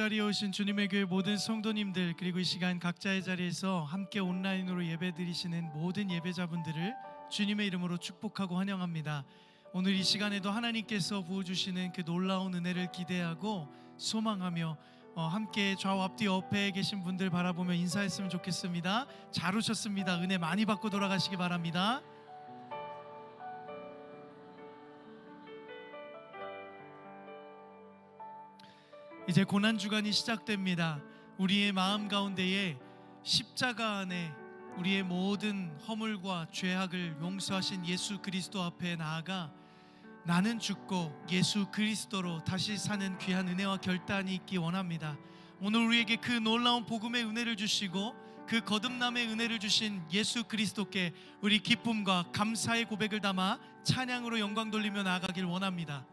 자리에 오신 주님의 교회 모든 성도님들, 그리고 이 시간 각자의 자리에서 함께 온라인으로 예배드리시는 모든 예배자분들을 주님의 이름으로 축복하고 환영합니다. 오늘 이 시간에도 하나님께서 부어주시는 그 놀라운 은혜를 기대하고 소망하며 함께 좌우 앞뒤 옆에 계신 분들 바라보며 인사했으면 좋겠습니다. 잘 오셨습니다. 은혜 많이 받고 돌아가시기 바랍니다. 이제 고난주간이 시작됩니다. 우리의 마음 가운데에 십자가 안에 우리의 모든 허물과 죄악을 용서하신 예수 그리스도 앞에 나아가 나는 죽고 예수 그리스도로 다시 사는 귀한 은혜와 결단이 있기 원합니다. 오늘 우리에게 그 놀라운 복음의 은혜를 주시고 그 거듭남의 은혜를 주신 예수 그리스도께 우리 기쁨과 감사의 고백을 담아 찬양으로 영광 돌리며 나아가길 원합니다.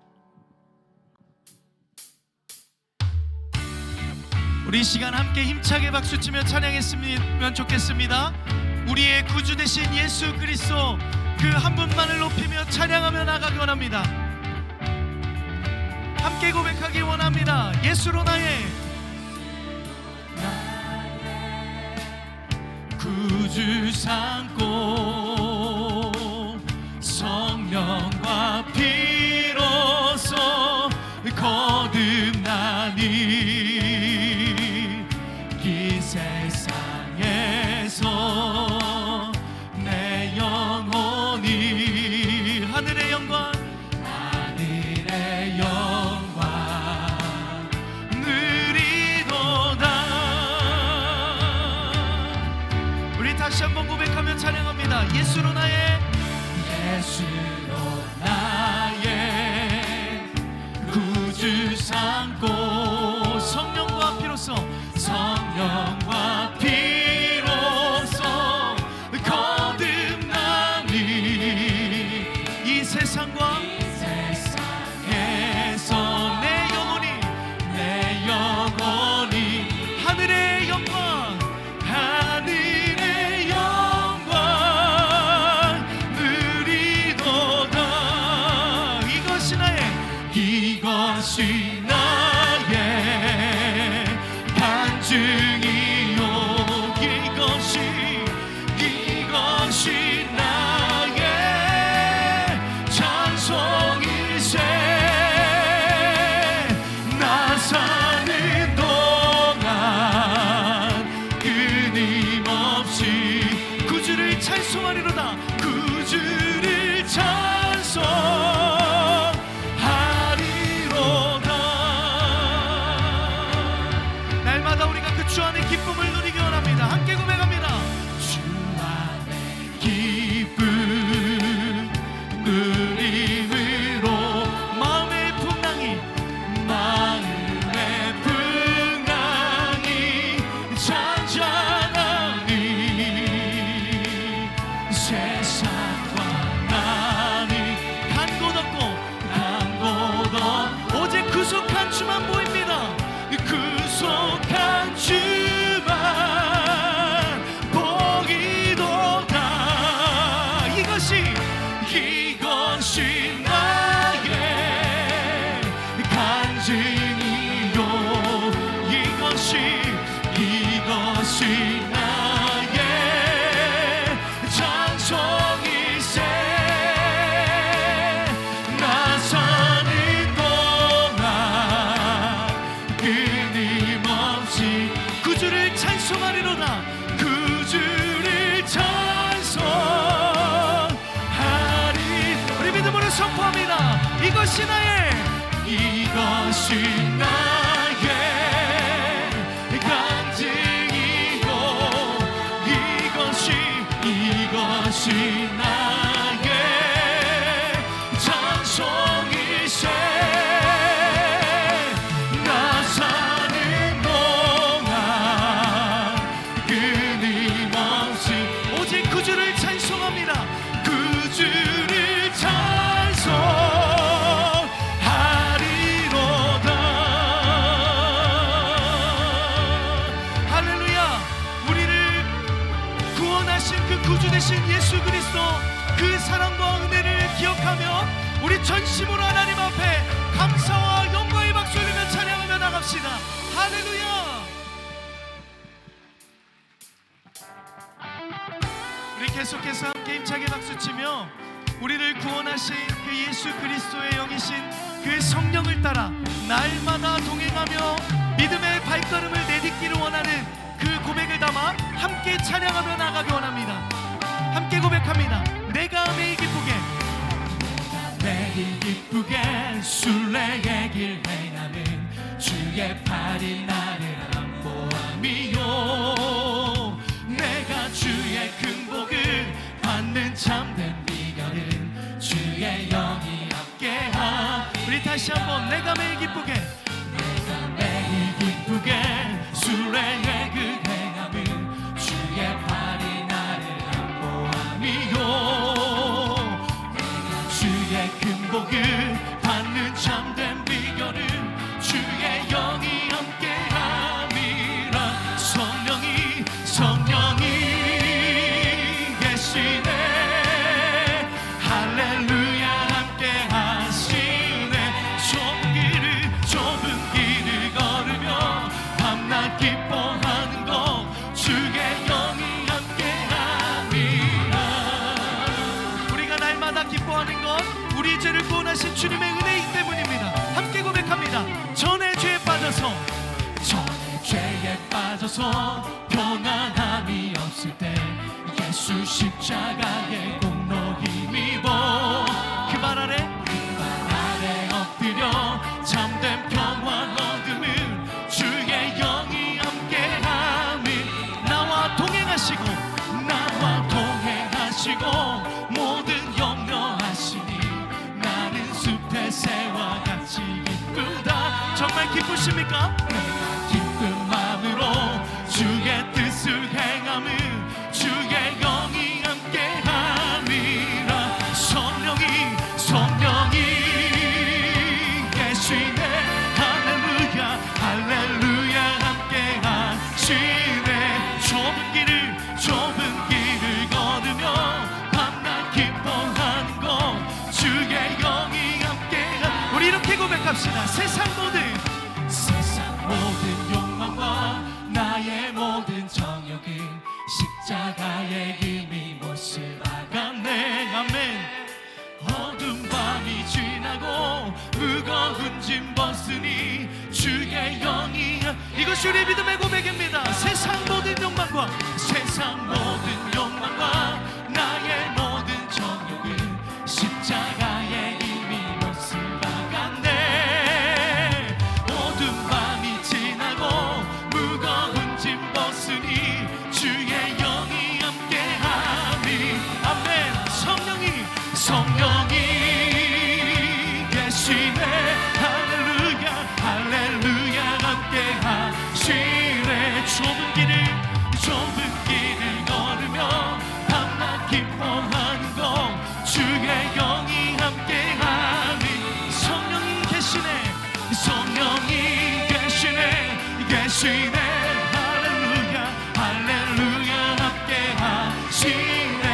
우리 이 시간 함께 힘차게 박수치며 찬양했으면 좋겠습니다. 우리의 구주 되신 예수 그리스도 그 한 분만을 높이며 찬양하며 나가기 원합니다. 함께 고백하기 원합니다. 예수로 나의 구주 삼고 성령과 피로써 거듭나니 이 세상에서 내 영혼이 하늘의 영광 누리도다. 우리 다시 한번 고백하며 찬양합니다. 예수로 나의 구주 삼고 성령과 피로써 거듭나니 이 세상에서 내 영혼이 하늘의 영광 누리도다. 이것이 나의 간증이요. 이것이 나의 찬송일세. 나 사는 동안 끊임없이 구주를 찬송하리로다. 구주를 찬송하리로다. 날마다 우리가 그 주 안의 기쁨을 누리기 원합니다. 함께 고백합니다. 주 안의 기쁨 누림으로 마음의 풍랑이 잔잔하니 세상과 나니 간 곳 없고 오직 구속한 주만 보입니다. 구속한 주만 보이도다. 이것이 나의 간증이요. 이것이 나의 찬송일세. 나 사는 동안 끊임없이 구주를 찬송하리로다. 구주를 찬송하리. 우리 믿음으로 선포합니다. 이것이 나의 간증이고 이것이 나의 찬송일세. 나 사는 동안 끊임없이 오직 구주를 찬송합니다. 구주를 찬송하리로다. 할렐루야. 우리를 구원하신 그 구주 되신 예수 그리스도 그 사랑과 은혜를 기억하며 우리 전심으로 하나님 앞에 감사와 영광의 박수 올리며 찬양하며 나갑시다. 할렐루야. 우리 계속해서 함께 힘차게 박수치며 우리를 구원하신 그 예수 그리스도의 영이신 그 성령을 따라 날마다 동행하며 믿음의 발걸음을 내딛기를 원하는 그 고백을 담아 함께 찬양하며 나가기 원합니다. 함께 고백합니다. 내가 매일 기쁘게, 매일 기쁘게 순례의 길 행하는 주의 팔이 나를 안보함이요. 내가 주의 큰 복을 받는 참된 비결은 주의 영이 함께함. 우리 다시 한번 내가 매일 기쁘게, 내가 매일 기쁘게 순례의 길 행하는 주의 팔이 나를 안보함이요. 내가 주의 큰 복을 받는 참된 비결은 주의 영이 함께함이라. 성령이 계시네. 할렐루야 함께하시네. 좁은 길을 걸으며 밤낮 기뻐하는 것 주의 영이 함께함이라. 우리가 날마다 기뻐하는 것 우리 죄를 구원하신 주님의 은혜이기 때문입니다. 함께 고백합니다. 전의 죄에 빠져서 평안함이 없을 때 예수 십자가의 공로 힘입어 그 발 아래 엎드려 참된 평화 얻음을 주의 영이 함께함이. 나와 동행하시고 모든 염려하시니 나는 숲의 새와 같이 기쁘다. 정말 기쁘십니까? 내가 기쁜 마음으로 주의 뜻을 행함을 주의 영이 함께함이라. 성령이 계시네. 할렐루야 함께하시네. 좁은 길을 걸으며 밤낮 기뻐하는 것 주의 영이 함께함. 우리 이렇게 고백합시다. 세상 모든 욕망과 나의 모든 정욕은 십자가의 힘이 못을 박았네. 아멘. 어두운 밤이 지나고 무거운 짐 벗으니 주의 영이. 이것이 우리 믿음의 고백입니다. 세상 모든 욕망과 나의 모든 정욕은 십자가의 힘이 못을 박았네. 어두운 밤이 지나고 무거운 짐 벗으니 주의 영이 함께하니. 아멘. 성령이 계시네. 할렐루야 함께하시네. 좁은 길을 걸으며 밤낮 기뻐하는 것 주의 영이 함께하니. 성령이 계시네. 할렐루야 함께하시네.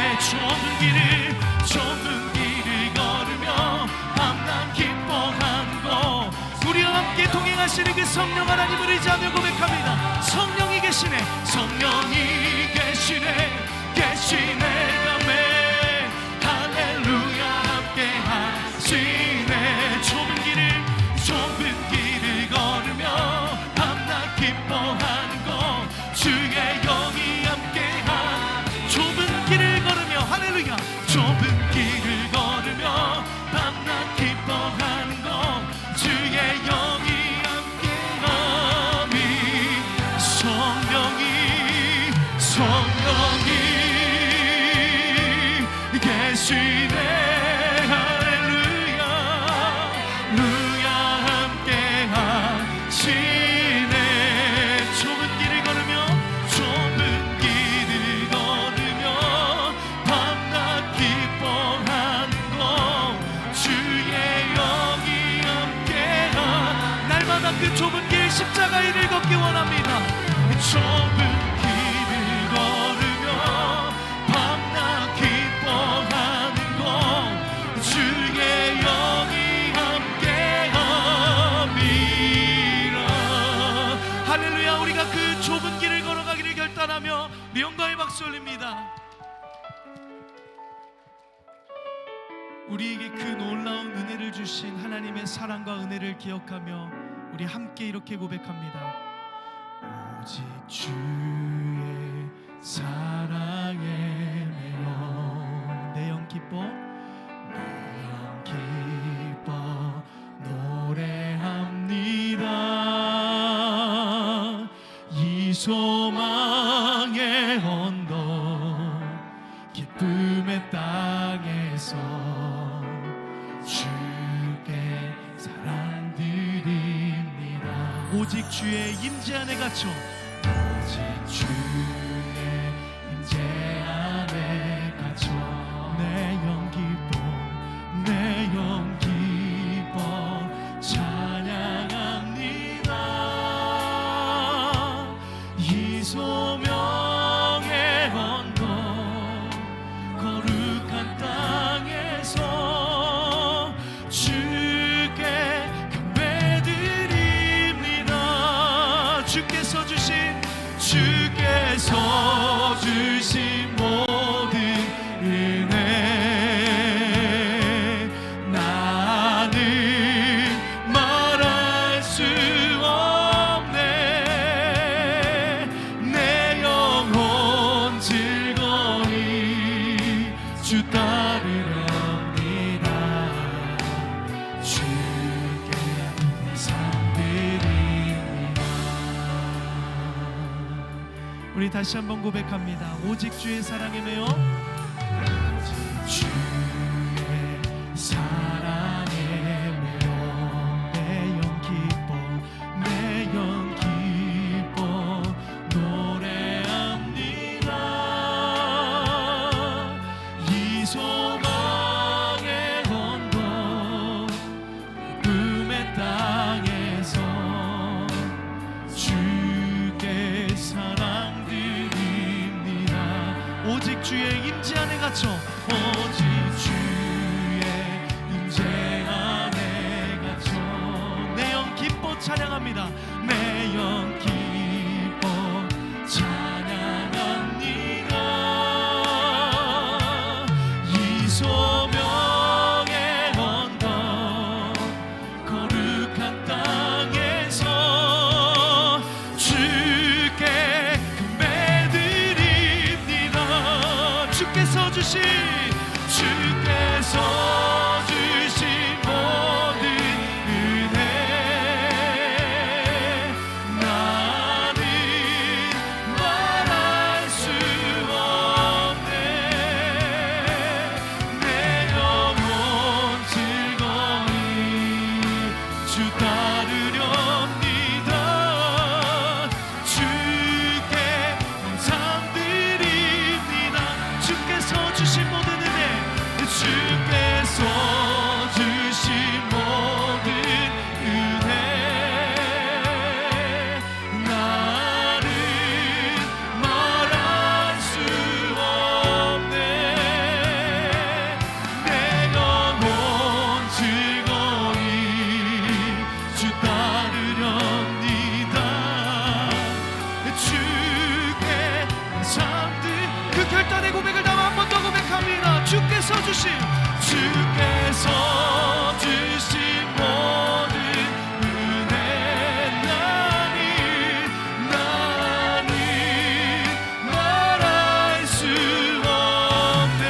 좁은 길을 걸으며 밤낮 기뻐하는 것 우리와 함께 동행하시는 그 성령 하나님을 의지하며 고백합니다. 성령이 계시네. 아멘. 할렐루야 함께하시네. 좁은 길을 걸으며 밤낮 기뻐하는 것 주의 영이 함께하니. 좁은 길을 걸으며 할렐루야. 좁은 길을 걸으며 밤낮 기뻐하는 것 주의 영이 함께함이. 성령이 계시네. 할렐루야 함께하시네. 좁은 길을 걸으며 밤낮 기뻐하는 것 주의 영이 함께하. 날마다 그 좁은 길 십자가의 일을 걷기 원합니다. 좁은 길을 걸으며 밤낮 기뻐하는 것 주의 영이 함께함이라. 할렐루야. 우리가 그 좁은 길을 걸어가기를 결단하며 우리 영광의 박수 올립니다. 우리에게 그 놀라운 은혜를 주신 하나님의 사랑과 은혜를 기억하며 우리 함께 이렇게 고백합니다. 오직 주의 사랑에 매여 내 영 기뻐 노래합니다. 이 소망의 언덕 기쁨의 땅에서 주께 사랑드립니다. 오직 주의 임재 안에 갇혀 오직 주의 임재 안에 갇혀 내 영 기뻐 내 영 기뻐 찬양합니다. 이 소명의 언덕 거룩한 땅에서 주께 경배드립니다. 주께서 주신 모든 은혜 나는 말할 수 없네. 내 영혼 즐거이 주 따르렵니다. 주께 내 삶 드립니다. 우리 다시 한번 고백합니다. 오직 주의 사랑에 매여 오직 주의 사랑에 매여 내 영 기뻐 내 영 기뻐 노래합니다. 이 소망의 언덕 꿈의 땅에서 주께 사랑드립니다. 오직 주의 임재 안에 갇혀 오직 주의 임재 안에 갇혀 내 영 기뻐 찬양합니다. 내 영 기뻐 찬양합니다. 이 소명의 언덕 거룩한 땅에서 주께 경배드립니다. 주께서 주신 모든 은혜 나는 말할 수 없네. 내 영혼 즐거이 주 따르렵니다. 주께 감사드립니다. 주께서 주신 모든 은혜 주께서 주신 모든 은혜 나는 말할 수 없네. 내 영혼 즐거이 주 따르렵니다. 주께 감사드 그 결단의 고백을 담아 한 번 더 고백합니다. 주께서 주신 모든 은혜 나는 말할 수 없네.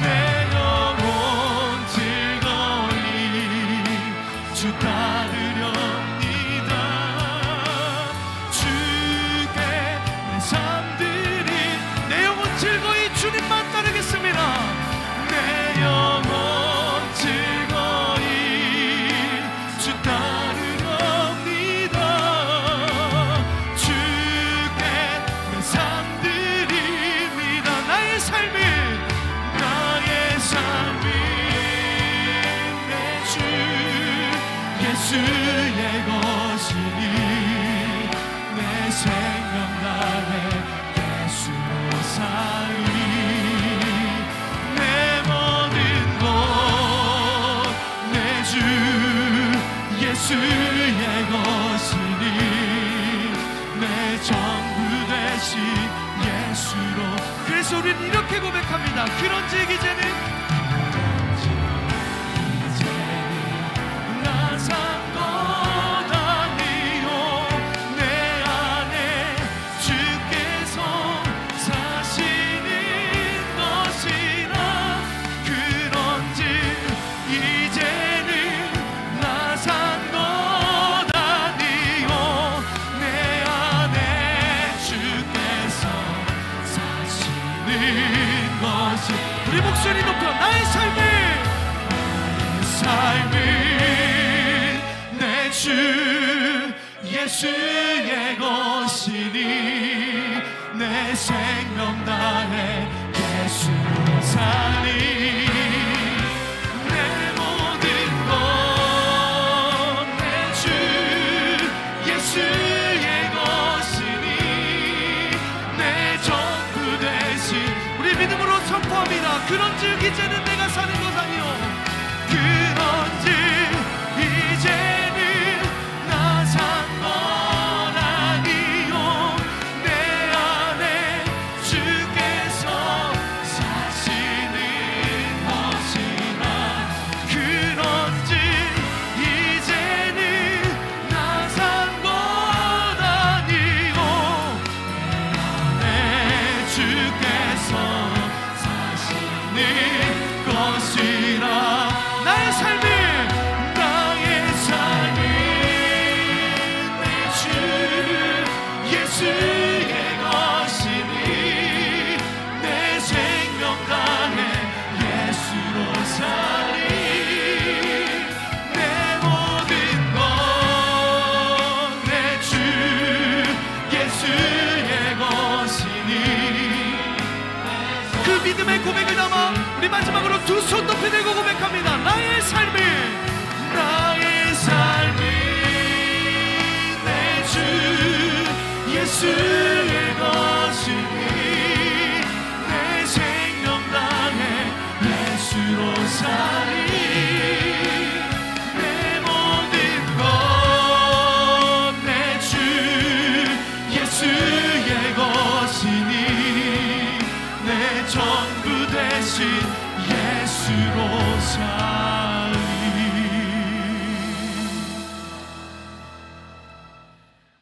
내 영혼 즐거이 주 따르렵니다. 주께 내 삶들이 내 영혼 즐거이 주님만 따르겠습니다. 선포합니다. 그런즉 이제는 나 산 것 아니요 내 안에 주께서 사시는 것이라. 그런즉 이제는 나 산 것 아니요 내 안에 주께서 사시는 것이. 우리 목소리 높여 나의 삶을 내 주 예수의 것이니 내 생명 다해 예수로 사니. 내 모든 것 내 주 예수의 것이니 내 전부 되신. 우리 믿음으로 선포합니다. 그런즉 이제는 내가 사는 것 아니요 그런즉 이제는 나 산 것 아니요 내 안에 주께서 사시는 것이라. 그런즉 이제는 나 산 것 아니요 내 안에 주께서 사시는 것이라. 나의 삶을 내 주 예수의 것이니 내 생명 다해 예수로 살리. 내 모든 것 내 주 예수의 것이니. 그 믿음의 고백을 담아 우리 마지막으로 두 손 높이 들고 고백합니다. 나의 삶을 내 주 예수의 것이니 내 생명 다해 예수로 살리. 내 모든 것 내 주 예수의 것이니 내 전부 되신 예수로 살리.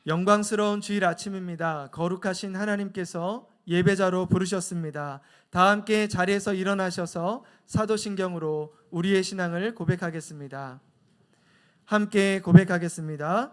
영광스러운 주일 아침입니다. 거룩하신 하나님께서 예배자로 부르셨습니다. 다 함께 자리에서 일어나셔서 사도신경으로 우리의 신앙을 고백하겠습니다. 함께 고백하겠습니다.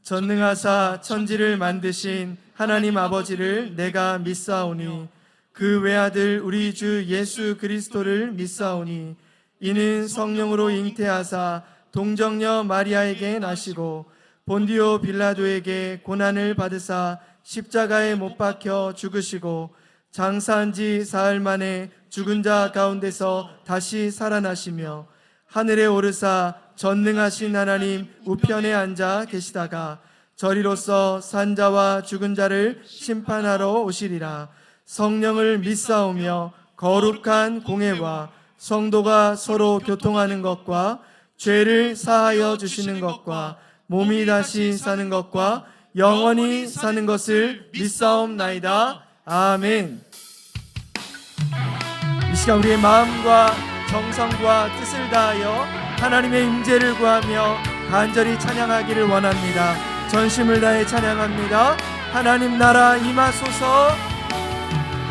전능하사 천지를 만드신 하나님 아버지를 내가 믿사오니 그 외아들 우리 주 예수 그리스도를 믿사오니 이는 성령으로 잉태하사 동정녀 마리아에게 나시고 본디오 빌라도에게 고난을 받으사 십자가에 못 박혀 죽으시고 장사한 지 사흘 만에 죽은 자 가운데서 다시 살아나시며 하늘에 오르사 전능하신 하나님 우편에 앉아 계시다가 저리로서 산 자와 죽은 자를 심판하러 오시리라. 성령을 믿사오며 거룩한 공회와 성도가 서로 교통하는 것과 죄를 사하여 주시는 것과 몸이 다시 사는 것과 영원히 사는 것을 믿사옵나이다. 아멘. 이 시간 우리의 마음과 정성과 뜻을 다하여 하나님의 임재를 구하며 간절히 찬양하기를 원합니다. 전심을 다해 찬양합니다. 하나님 나라 임하소서.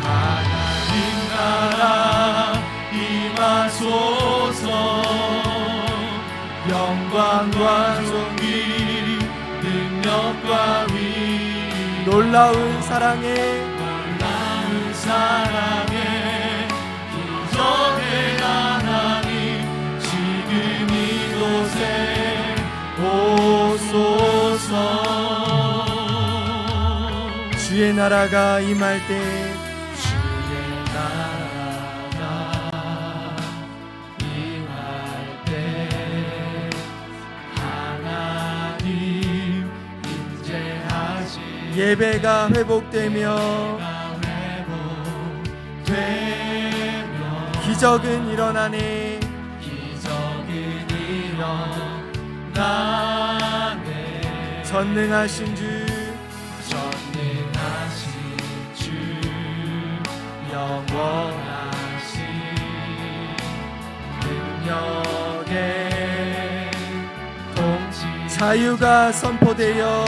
하나님 나라 임하소서. 영광과 존귀 능력과 위 놀라운 사랑에 기적의 하나님 지금 이곳에 오소서. 주의 나라가 임할 때 주의 나라가 임할 때 하나님 임재하시. 예배가 회복되며 기적은 일어나네. 기적은 일어나네. 전능하신 주 전능하신 주 영원하신 능력의 자유가 선포되어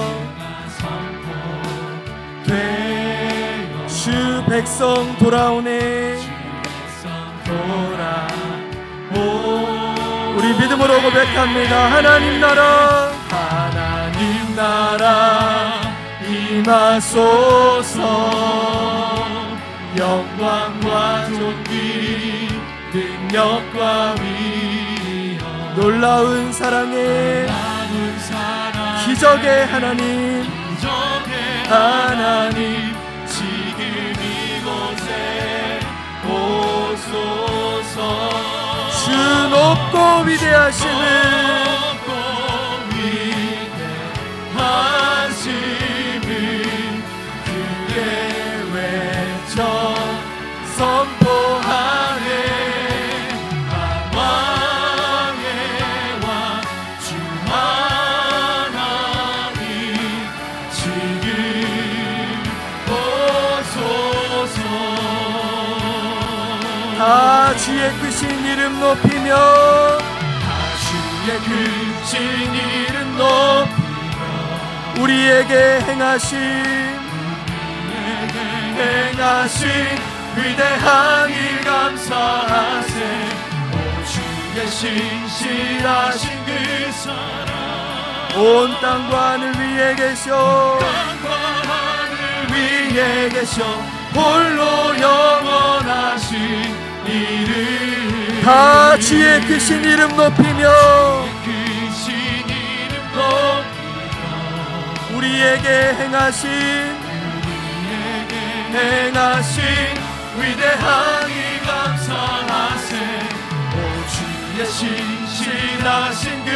주 백성 돌아오네. 우리 믿음으로 고백합니다. 하나님 나라, 하나님 나라 임하소서. 영광과 존귀 능력과 위엄 놀라운 사랑의 기적의 하나님, 하나님 지금 이곳에 오소서. 주 높고 위대하심을 그의 외쳐 선포하네. 만왕의 왕 주 하나님 지금 오소서. 다 주의 크신 이름 높이며, 다 주의 크신 이름 높이며 우리에게 행하신 위대한 일 감사하세. 오 주의 신실하신 그 사랑 온 땅과 하늘 위에 계셔, 땅과 하늘 위에 계셔 홀로 영원하신 이름. 다 주의 크신 이름 높이며, 우리에게 행하신 위대한 일 감사하세. 오 주의 신실하신 그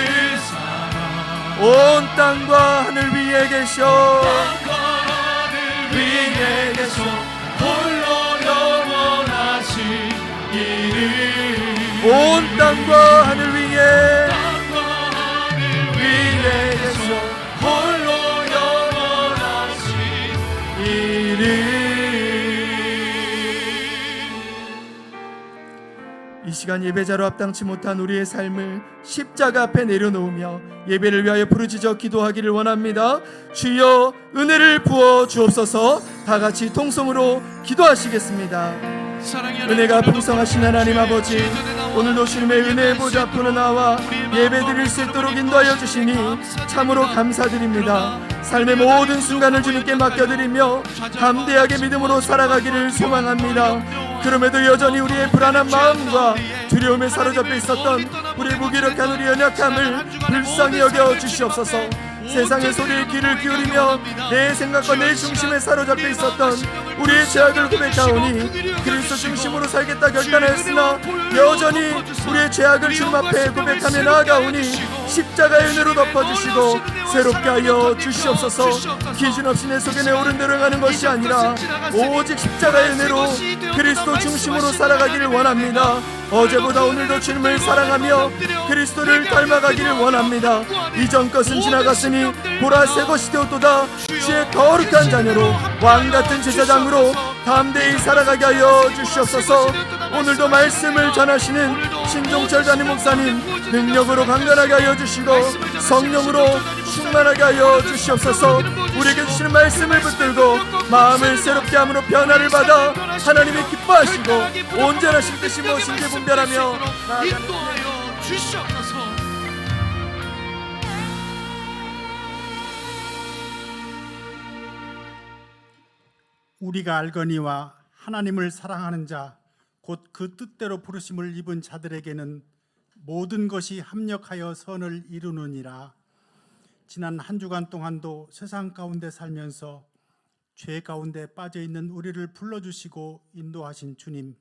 사랑 온 땅과 하늘 위에 계셔, 땅과 하늘 위에 계셔 홀로 영원하신 이름. 온 땅과 하늘 위에 계셔 홀로 영원하신 이름. 이 시간 예배자로 합당치 못한 우리의 삶을 십자가 앞에 내려놓으며 예배를 위하여 부르짖어 기도하기를 원합니다. 주여 은혜를 부어 주옵소서. 다 같이 통성으로 기도하시겠습니다. 은혜가 풍성하신 하나님 아버지, 오늘도 주님의 은혜의 보좌 앞으로 나와 예배드릴 수 있도록 인도하여 주시니 참으로 감사드립니다. 삶의 모든 순간을 주님께 맡겨드리며 담대하게 믿음으로 살아가기를 소망합니다. 그럼에도 여전히 우리의 불안한 마음과 두려움에 사로잡혀 있었던 우리의 무기력한 우리 연약함을 불쌍히 여겨 주시옵소서. 세상의 소리에 귀를 기울이며 내 생각과 내 중심에 사로잡혀 있었던 우리의 죄악을 고백하오니 그리스도 중심으로 살겠다 결단하였으나 여전히 우리의 죄악을 주님 앞에 고백하며 나아가오니 십자가의 은혜로 덮어주시고 새롭게 하여 주시옵소서. 기준 없이 내 속에 내 옳은 대로 행하는 것이 아니라 오직 십자가의 은혜로 그리스도 중심으로 살아가기를 원합니다. 어제보다 오늘도 주님을 사랑하며 그리스도를 닮아가기를 원합니다. 이전 것은 지나갔으니 보라 새 것이 되었도다. 주의 거룩한 자녀로 왕같은 제사장으로 담대히 살아가게 하여 주시옵소서. 오늘도 말씀을 전하시는 신종철 담임 목사님 능력으로 강건하게 하여 주시고 성령으로 충만하게 하여 주시옵소서. 우리에게 주시는 말씀을 붙들고 마음을 새롭게 함으로 변화를 받아 하나님이 기뻐하시고 온전하신 뜻이 무엇인지 분별하며 인도하여 주시옵소서. 우리가 알거니와 하나님을 사랑하는 자 곧 그 뜻대로 부르심을 입은 자들에게는 모든 것이 합력하여 선을 이루느니라. 지난 한 주간 동안도 세상 가운데 살면서 죄 가운데 빠져있는 우리를 불러주시고 인도하신 주님,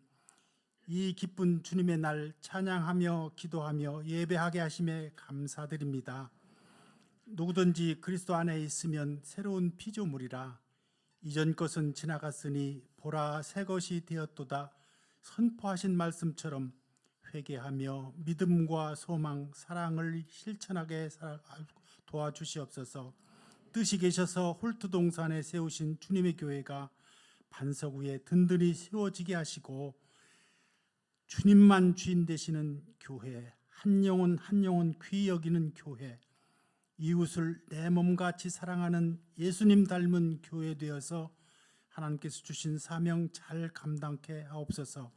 이 기쁜 주님의 날 찬양하며 기도하며 예배하게 하심에 감사드립니다. 누구든지 그리스도 안에 있으면 새로운 피조물이라. 이전 것은 지나갔으니 보라 새 것이 되었도다. 선포하신 말씀처럼 회개하며 믿음과 소망, 사랑을 실천하게 도와주시옵소서. 뜻이 계셔서 홀트동산에 세우신 주님의 교회가 반석 위에 든든히 세워지게 하시고 주님만 주인 되시는 교회, 한 영혼 한 영혼 귀히 여기는 교회, 이웃을 내 몸같이 사랑하는 예수님 닮은 교회 되어서 하나님께서 주신 사명 잘 감당케 하옵소서.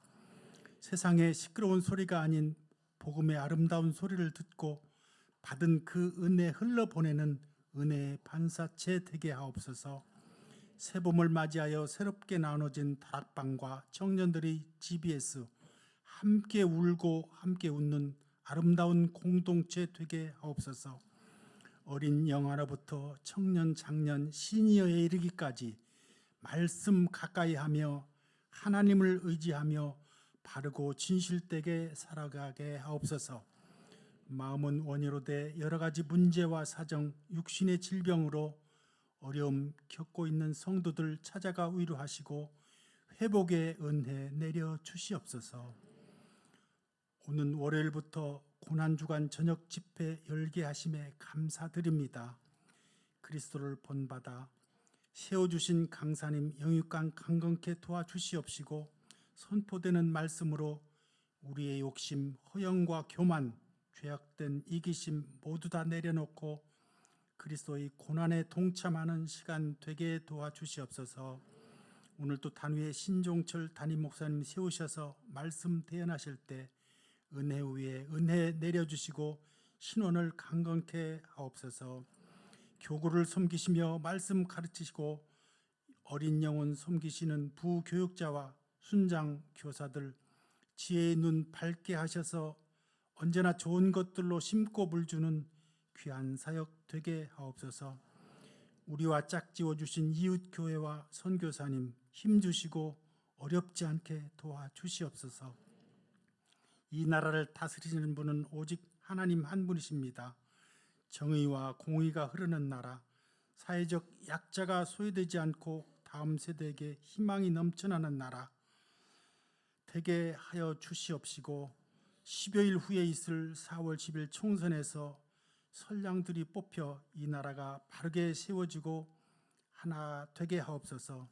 세상의 시끄러운 소리가 아닌 복음의 아름다운 소리를 듣고 받은 그 은혜 흘러보내는 은혜의 반사체 되게 하옵소서. 새봄을 맞이하여 새롭게 나눠진 다락방과 청년들의 GBS, 함께 울고 함께 웃는 아름다운 공동체 되게 하옵소서. 어린 영 하나부터 청년, 장년, 시니어에 이르기까지 말씀 가까이 하며 하나님을 의지하며 바르고 진실되게 살아가게 하옵소서. 마음은 원이로 돼 여러 가지 문제와 사정, 육신의 질병으로 어려움 겪고 있는 성도들 찾아가 위로하시고 회복의 은혜 내려 주시옵소서. 오는 월요일부터 고난주간 저녁 집회 열게 하심에 감사드립니다. 그리스도를 본받아 세워주신 강사님 영육간 강건케 도와주시옵시고 선포되는 말씀으로 우리의 욕심, 허영과 교만, 죄악된 이기심 모두 다 내려놓고 그리스도의 고난에 동참하는 시간 되게 도와주시옵소서. 오늘 또 단위의 신종철 담임 목사님 세우셔서 말씀 대언하실 때 은혜 위에 은혜 내려주시고 신원을 강건케 하옵소서. 교구를 섬기시며 말씀 가르치시고 어린 영혼 섬기시는 부교육자와 순장 교사들 지혜의 눈 밝게 하셔서 언제나 좋은 것들로 심고 물주는 귀한 사역 되게 하옵소서. 우리와 짝지어 주신 이웃교회와 선교사님 힘주시고 어렵지 않게 도와주시옵소서. 이 나라를 다스리시는 분은 오직 하나님 한 분이십니다. 정의와 공의가 흐르는 나라, 사회적 약자가 소외되지 않고 다음 세대에게 희망이 넘쳐나는 나라 되게 하여 주시옵시고 10여일 후에 있을 4월 10일 총선에서 선량들이 뽑혀 이 나라가 바르게 세워지고 하나 되게 하옵소서.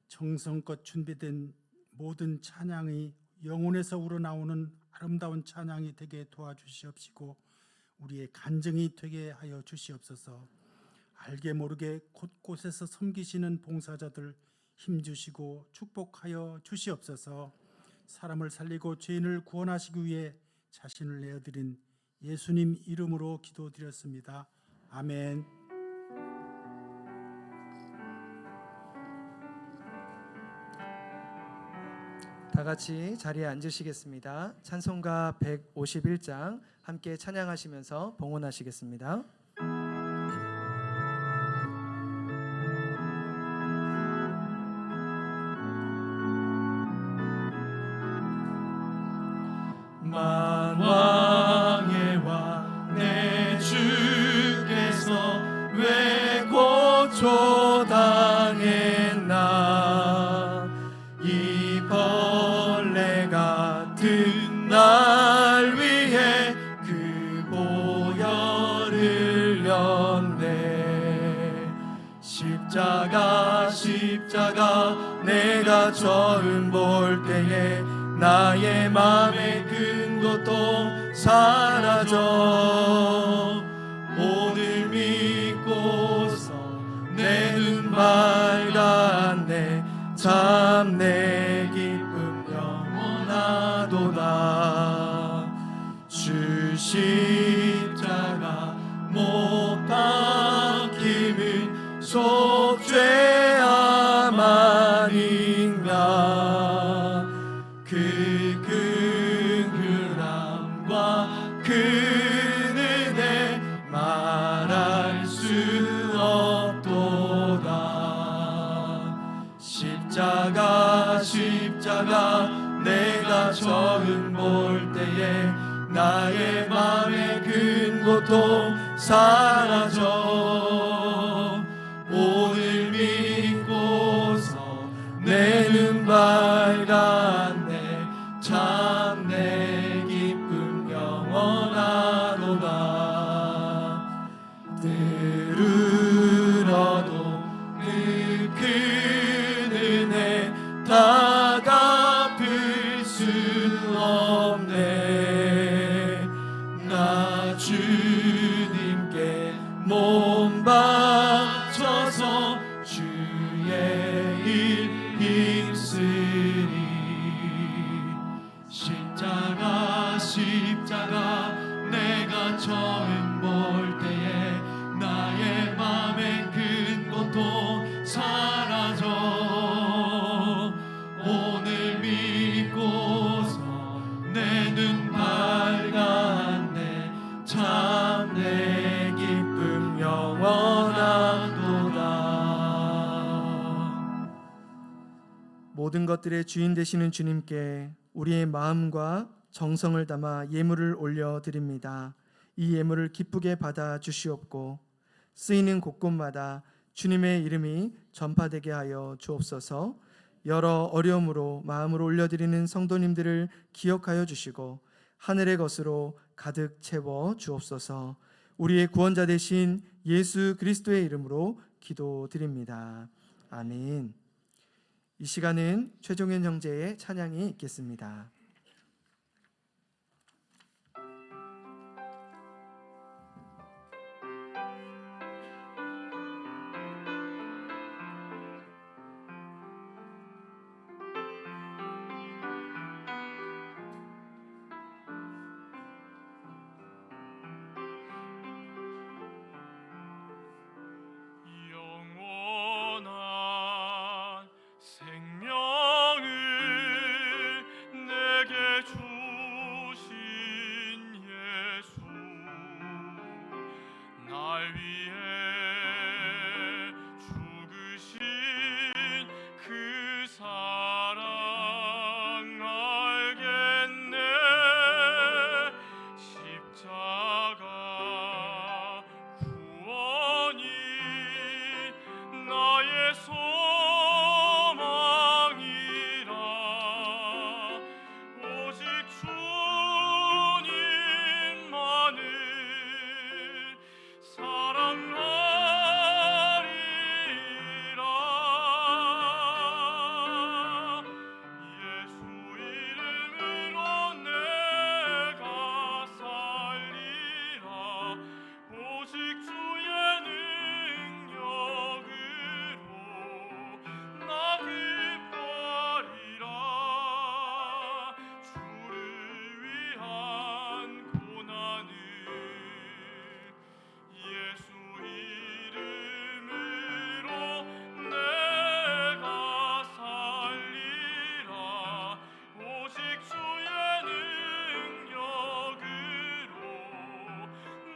정성껏 준비된 모든 찬양이 영혼에서 우러나오는 아름다운 찬양이 되게 도와주시옵시고 우리의 간증이 되게 하여 주시옵소서. 알게 모르게 곳곳에서 섬기시는 봉사자들 힘주시고 축복하여 주시옵소서. 사람을 살리고 죄인을 구원하시기 위해 자신을 내어드린 예수님 이름으로 기도드렸습니다. 아멘. 다 같이 자리에 앉으시겠습니다. 찬송가 151장 함께 찬양하시면서 봉헌하시겠습니다. 만왕의 왕 내 주께서 왜 고초당했나 이 벌레 같은 날 위해 그 보혈을 흘렸네. 십자가 내가 처음 볼 때에 나의 맘의 큰 고통 사라져 오늘 믿고서 내 눈 밝았네. 참 내 기쁨 영원하도다. 주 십자가 못 박힘은 속죄함 아닌가. 그 긍휼함과 그 은혜 말할 수 없도다. 십자가 내가 처음 볼 때에 나의 맘의 큰 고통 사라져 오늘 믿고서 내 눈 밝았네. 참 내 기쁨 영원하도다. 들으러도 그 큰 은혜 다 갚을 수 위해서 주의 일 힘쓰리. 십자가 내가 처음 볼 때에 나의 맘의 큰 고통 사라져. 오늘 믿고서 내 눈 밝았네. 참 내 기쁨 영원하도다. 모든 것들의 주인 되시는 주님께 우리의 마음과 정성을 담아 예물을 올려드립니다. 이 예물을 기쁘게 받아 주시옵고 쓰이는 곳곳마다 주님의 이름이 전파되게 하여 주옵소서. 여러 어려움으로 마음을 올려드리는 성도님들을 기억하여 주시고 하늘의 것으로 가득 채워 주옵소서. 우리의 구원자 되신 예수 그리스도의 이름으로 기도드립니다. 아멘. 이 시간은 최종현 형제의 찬양이 있겠습니다. 영원한 생명을 내게 주신 예수, 날 위해 죽으신 그 사랑 알겠네. 십자가 구원이 나의 소망이라. 오직 주님만을 사랑하리라. 예수 이름으로 내가 살리라. 오직 주의 능력으로 나 기뻐하리라. 주를 위한 고난을 예수 이름으로 내가 살리라. 오직 주의 능력으로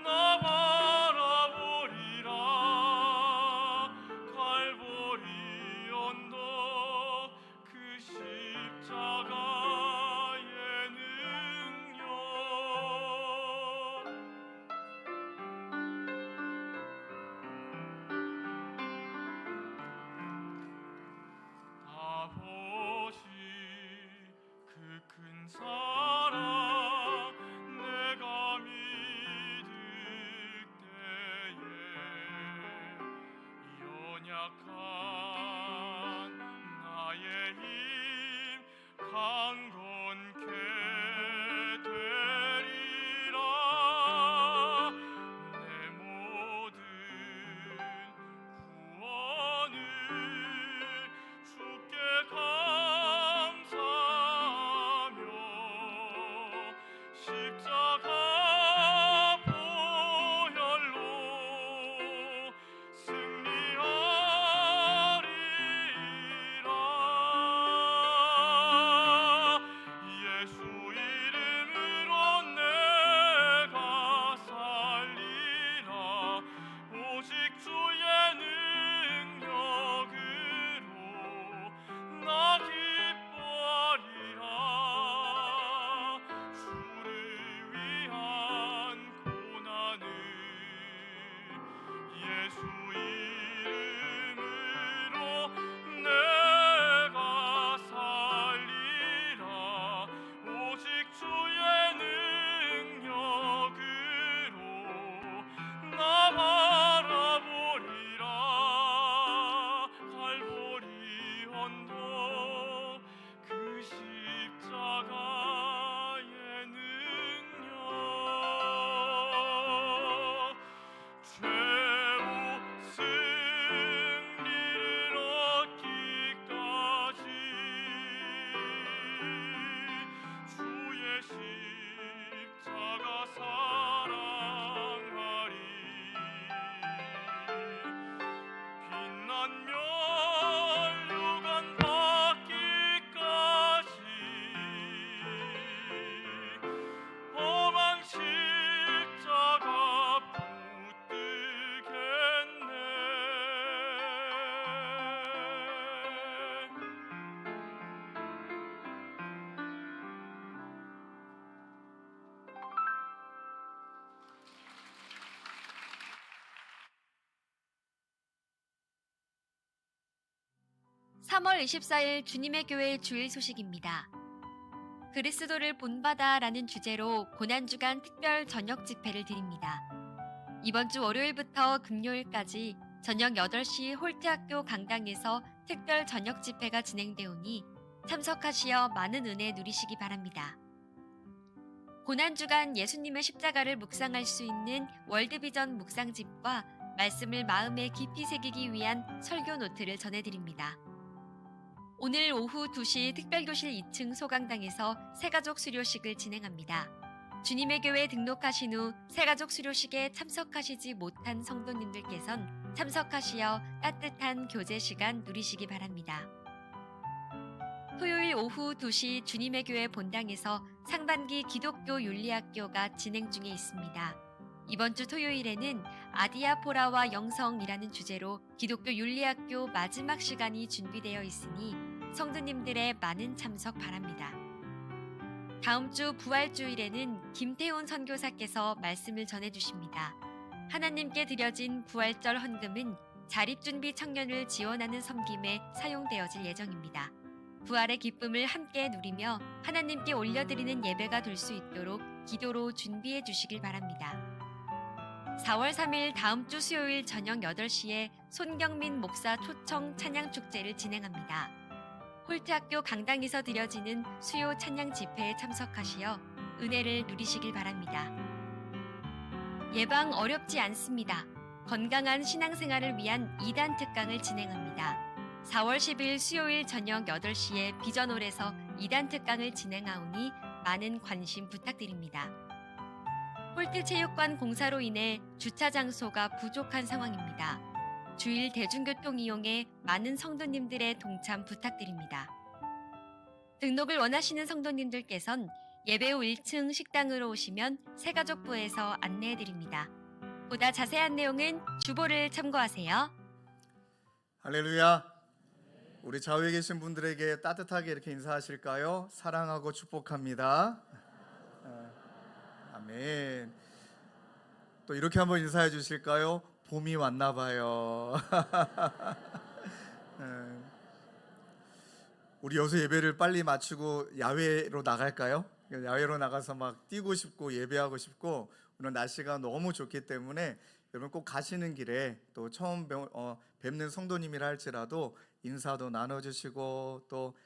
나 바라보리라. 갈보리 언덕 그 십자가의 능력. 아버지 그 큰 사랑 내가 믿을 때에 연약한 나의 힘 강건케 되리라. 내 모든 구원을 주께 감사하며 십자가 보혈로 승리하리라. 3월 24일 주님의 교회 주일 소식입니다. 그리스도를 본받아라는 주제로 고난주간 특별 저녁 집회를 드립니다. 이번 주 월요일부터 금요일까지 저녁 8시 홀트학교 강당에서 특별 저녁 집회가 진행되오니 참석하시어 많은 은혜 누리시기 바랍니다. 고난주간 예수님의 십자가를 묵상할 수 있는 월드비전 묵상집과 말씀을 마음에 깊이 새기기 위한 설교 노트를 전해드립니다. 오늘 오후 2시 특별교실 2층 소강당에서 새가족 수료식을 진행합니다. 주님의 교회에 등록하신 후 새가족 수료식에 참석하시지 못한 성도님들께선 참석하시어 따뜻한 교제 시간 누리시기 바랍니다. 토요일 오후 2시 주님의 교회 본당에서 상반기 기독교 윤리학교가 진행 중에 있습니다. 이번 주 토요일에는 아디아포라와 영성이라는 주제로 기독교 윤리학교 마지막 시간이 준비되어 있으니 성도님들의 많은 참석 바랍니다. 다음 주 부활주일에는 김태훈 선교사께서 말씀을 전해주십니다. 하나님께 드려진 부활절 헌금은 자립준비 청년을 지원하는 섬김에 사용되어질 예정입니다. 부활의 기쁨을 함께 누리며 하나님께 올려드리는 예배가 될 수 있도록 기도로 준비해 주시길 바랍니다. 4월 3일 다음 주 수요일 저녁 8시에 손경민 목사 초청 찬양축제를 진행합니다. 홀트학교 강당에서 드려지는 수요 찬양 집회에 참석하시어 은혜를 누리시길 바랍니다. 예방 어렵지 않습니다. 건강한 신앙생활을 위한 2단 특강을 진행합니다. 4월 10일 수요일 저녁 8시에 비전홀에서 2단 특강을 진행하오니 많은 관심 부탁드립니다. 홀트체육관 공사로 인해 주차 장소가 부족한 상황입니다. 주일 대중교통 이용에 많은 성도님들의 동참 부탁드립니다. 등록을 원하시는 성도님들께선 예배 후 1층 식당으로 오시면 새가족부에서 안내해드립니다. 보다 자세한 내용은 주보를 참고하세요. 할렐루야. 우리 좌우에 계신 분들에게 따뜻하게 이렇게 인사하실까요? 사랑하고 축복합니다. 아멘. 또 이렇게 한번 인사해 주실까요? 봄이 왔나 봐요. 우리 여기서 예배를 빨리 마치고 야외로 나갈까요? 야외로 나가서 막 뛰고 싶고 예배하고 싶고, 오늘 날씨가 너무 좋기 때문에 여러분 꼭 가시는 길에 또 처음 뵙는 성도님이라 할지라도 인사도 나눠주시고 또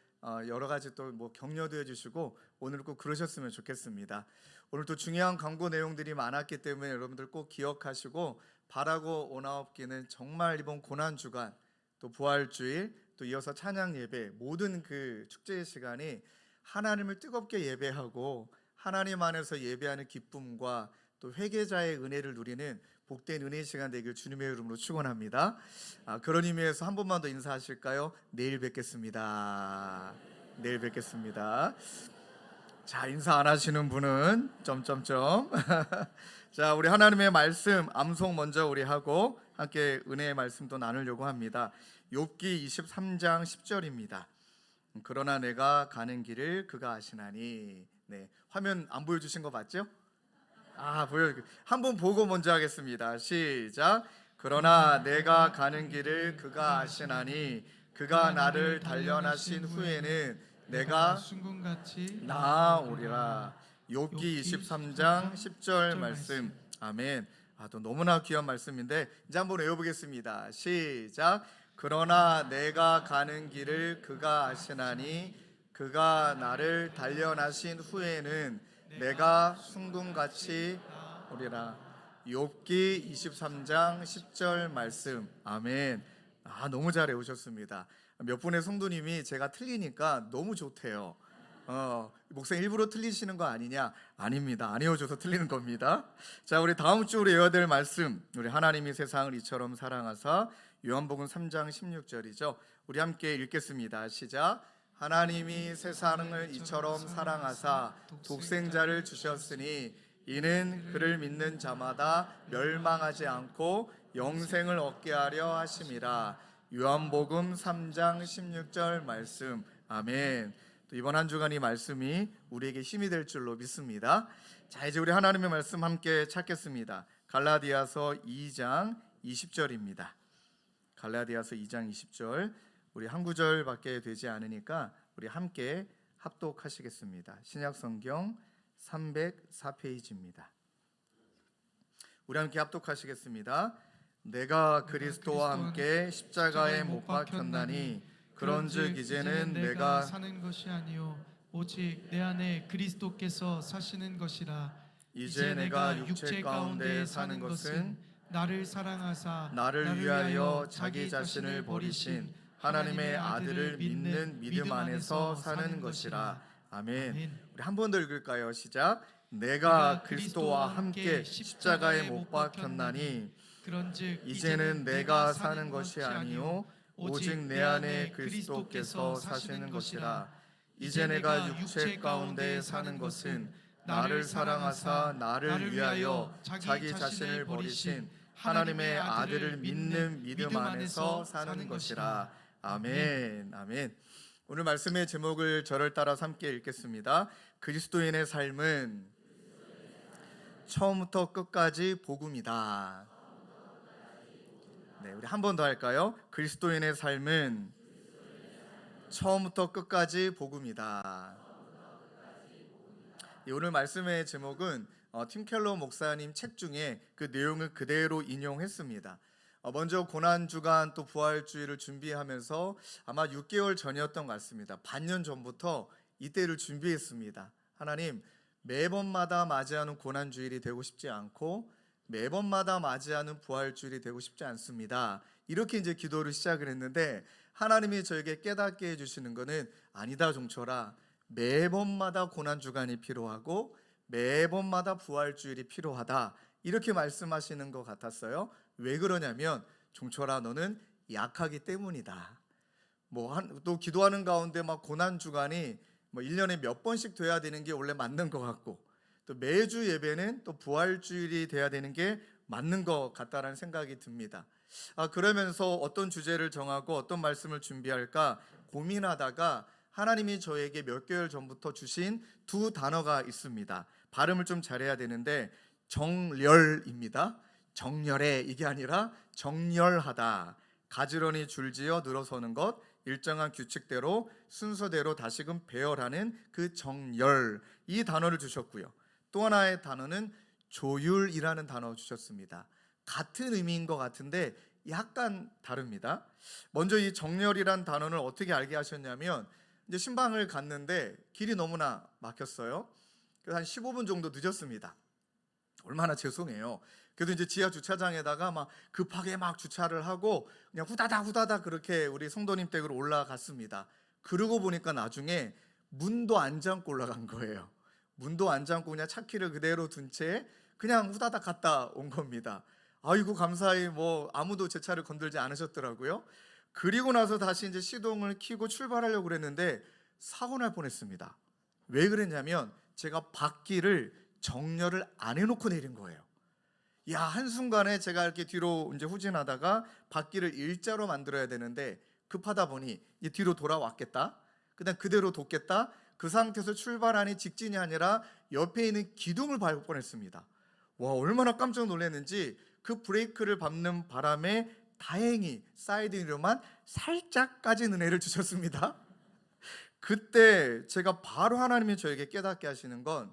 여러 가지 또 뭐 격려도 해주시고 오늘 꼭 그러셨으면 좋겠습니다. 오늘 또 중요한 광고 내용들이 많았기 때문에 여러분들 꼭 기억하시고, 바라고 오나옵기는 정말 이번 고난주간 또 부활주일 또 이어서 찬양 예배 모든 그 축제의 시간이 하나님을 뜨겁게 예배하고 하나님 안에서 예배하는 기쁨과 또 회개자의 은혜를 누리는 복된 은혜의 시간 되길 주님의 이름으로 축원합니다. 그런 의미에서 한 번만 더 인사하실까요? 내일 뵙겠습니다. 내일 뵙겠습니다. 자, 인사 안 하시는 분은 점점점. 자, 우리 하나님의 말씀 암송 먼저 우리 하고 함께 은혜의 말씀도 나누려고 합니다. 욥기 23장 10절입니다. 그러나 내가 가는 길을 그가 아시나니. 네, 화면 안 보여주신 거 맞죠? 한번 보고 먼저 하겠습니다. 시작. 그러나 내가 가는 길을 그가 아시나니 그가 나를 단련하신 후에는 내가 순금같이 나아오리라. 욥기 23장 10절 말씀. 아멘. 또 너무나 귀한 말씀인데 이제 한번 외워보겠습니다. 시작. 그러나 내가 가는 길을 그가 아시나니 그가 나를 단련하신 후에는 내가 순금같이 오리라. 욥기 23장 10절 말씀. 아멘. 너무 잘 외우셨습니다. 몇 분의 성도님이 제가 틀리니까 너무 좋대요. 목사님 일부러 틀리시는 거 아니냐? 아닙니다. 안 외워줘서 틀리는 겁니다. 자, 우리 다음 주 우리 외워야 될 말씀, 우리 하나님이 세상을 이처럼 사랑하사, 요한복음 3장 16절이죠. 우리 함께 읽겠습니다. 시작. 하나님이 세상을 이처럼 사랑하사 독생자를 주셨으니 이는 그를 믿는 자마다 멸망하지 않고 영생을 얻게 하려 하심이라. 요한복음 3장 16절 말씀. 아멘. 또 이번 한 주간 이 말씀이 우리에게 힘이 될 줄로 믿습니다. 자, 이제 우리 하나님의 말씀 함께 찾겠습니다. 갈라디아서 2장 20절입니다. 갈라디아서 2장 20절. 우리 한 구절밖에 되지 않으니까 우리 함께 합독하시겠습니다. 신약성경 304페이지입니다. 우리 함께 합독하시겠습니다. 내가 그리스도와 함께 십자가에 못 박혔나니 그런즉 이제는 내가 사는 것이 아니요 오직 내 안에 그리스도께서 사시는 것이라. 이제 내가 육체 가운데 사는 것은 나를 사랑하사 나를 위하여 자기 자신을 버리신 하나님의 아들을 믿는 믿음 안에서 사는 것이라. 아멘. 우리 한 번 더 읽을까요? 시작. 내가 그리스도와 함께 십자가에 못 박혔나니 그런즉 이제는 내가 사는 것이 아니요 오직 내 안에 그리스도께서 사시는 것이라. 이제 내가 육체 가운데 사는 것은 나를 사랑하사 나를 위하여 자기 자신을 버리신 하나님의 아들을 믿는 믿음 안에서 사는 것이라. 아멘. 아멘. 오늘 말씀의 제목을 저를 따라 함께 읽겠습니다. 그리스도인의 삶은 처음부터 끝까지 복음이다. 네, 우리 한 번 더 할까요? 그리스도인의 삶은 처음부터 끝까지 복음이다. 오늘 말씀의 제목은 팀 켈러 목사님 책 중에 그 내용을 그대로 인용했습니다. 먼저 고난주간 또 부활주의를 준비하면서 아마 6개월 전이었던 것 같습니다. 반년 전부터 이때를 준비했습니다. 하나님, 매번마다 맞이하는 고난주일이 되고 싶지 않고 매번마다 맞이하는 부활주일이 되고 싶지 않습니다. 이렇게 이제 기도를 시작을 했는데 하나님이 저에게 깨닫게 해주시는 것은 아니다 종철아, 매번마다 고난주간이 필요하고 매번마다 부활주일이 필요하다, 이렇게 말씀하시는 것 같았어요. 왜 그러냐면 종철아, 너는 약하기 때문이다. 또 기도하는 가운데 막 고난주간이 1년에 몇 번씩 돼야 되는 게 원래 맞는 것 같고, 또 매주 예배는 또 부활주일이 돼야 되는 게 맞는 것 같다라는 생각이 듭니다. 그러면서 어떤 주제를 정하고 어떤 말씀을 준비할까 고민하다가 하나님이 저에게 몇 개월 전부터 주신 두 단어가 있습니다. 발음을 좀 잘해야 되는데 정렬입니다. 정렬해, 이게 아니라 정렬하다. 가지런히 줄지어 늘어서는 것, 일정한 규칙대로 순서대로 다시금 배열하는 그 정열, 이 단어를 주셨고요. 또 하나의 단어는 조율이라는 단어 주셨습니다. 같은 의미인 것 같은데 약간 다릅니다. 먼저 이 정렬이란 단어를 어떻게 알게 하셨냐면, 이제 신방을 갔는데 길이 너무나 막혔어요. 그래서 한 15분 정도 늦었습니다. 얼마나 죄송해요. 그래도 이제 지하 주차장에다가 막 급하게 막 주차를 하고 그냥 후다닥 그렇게 우리 성도님 댁으로 올라갔습니다. 그러고 보니까 나중에 문도 안 잠고 올라간 거예요. 문도 안 잠고 그냥 차키를 그대로 둔 채 그냥 후다닥 갔다 온 겁니다. 아이고 감사히 아무도 제 차를 건들지 않으셨더라고요. 그리고 나서 다시 이제 시동을 켜고 출발하려고 그랬는데 사고 날 뻔했습니다. 왜 그랬냐면 제가 바퀴를 정렬을 안 해놓고 내린 거예요. 한순간에 제가 이렇게 뒤로 이제 후진하다가 바퀴를 일자로 만들어야 되는데 급하다 보니 이제 뒤로 돌아왔겠다, 그다음 그대로 뒀겠다, 그 상태에서 출발하니 직진이 아니라 옆에 있는 기둥을 밟을 뻔했습니다. 와, 얼마나 깜짝 놀랐는지 그 브레이크를 밟는 바람에 다행히 사이드 미러만 살짝까지는 은혜를 주셨습니다. 그때 제가 바로 하나님이 저에게 깨닫게 하시는 건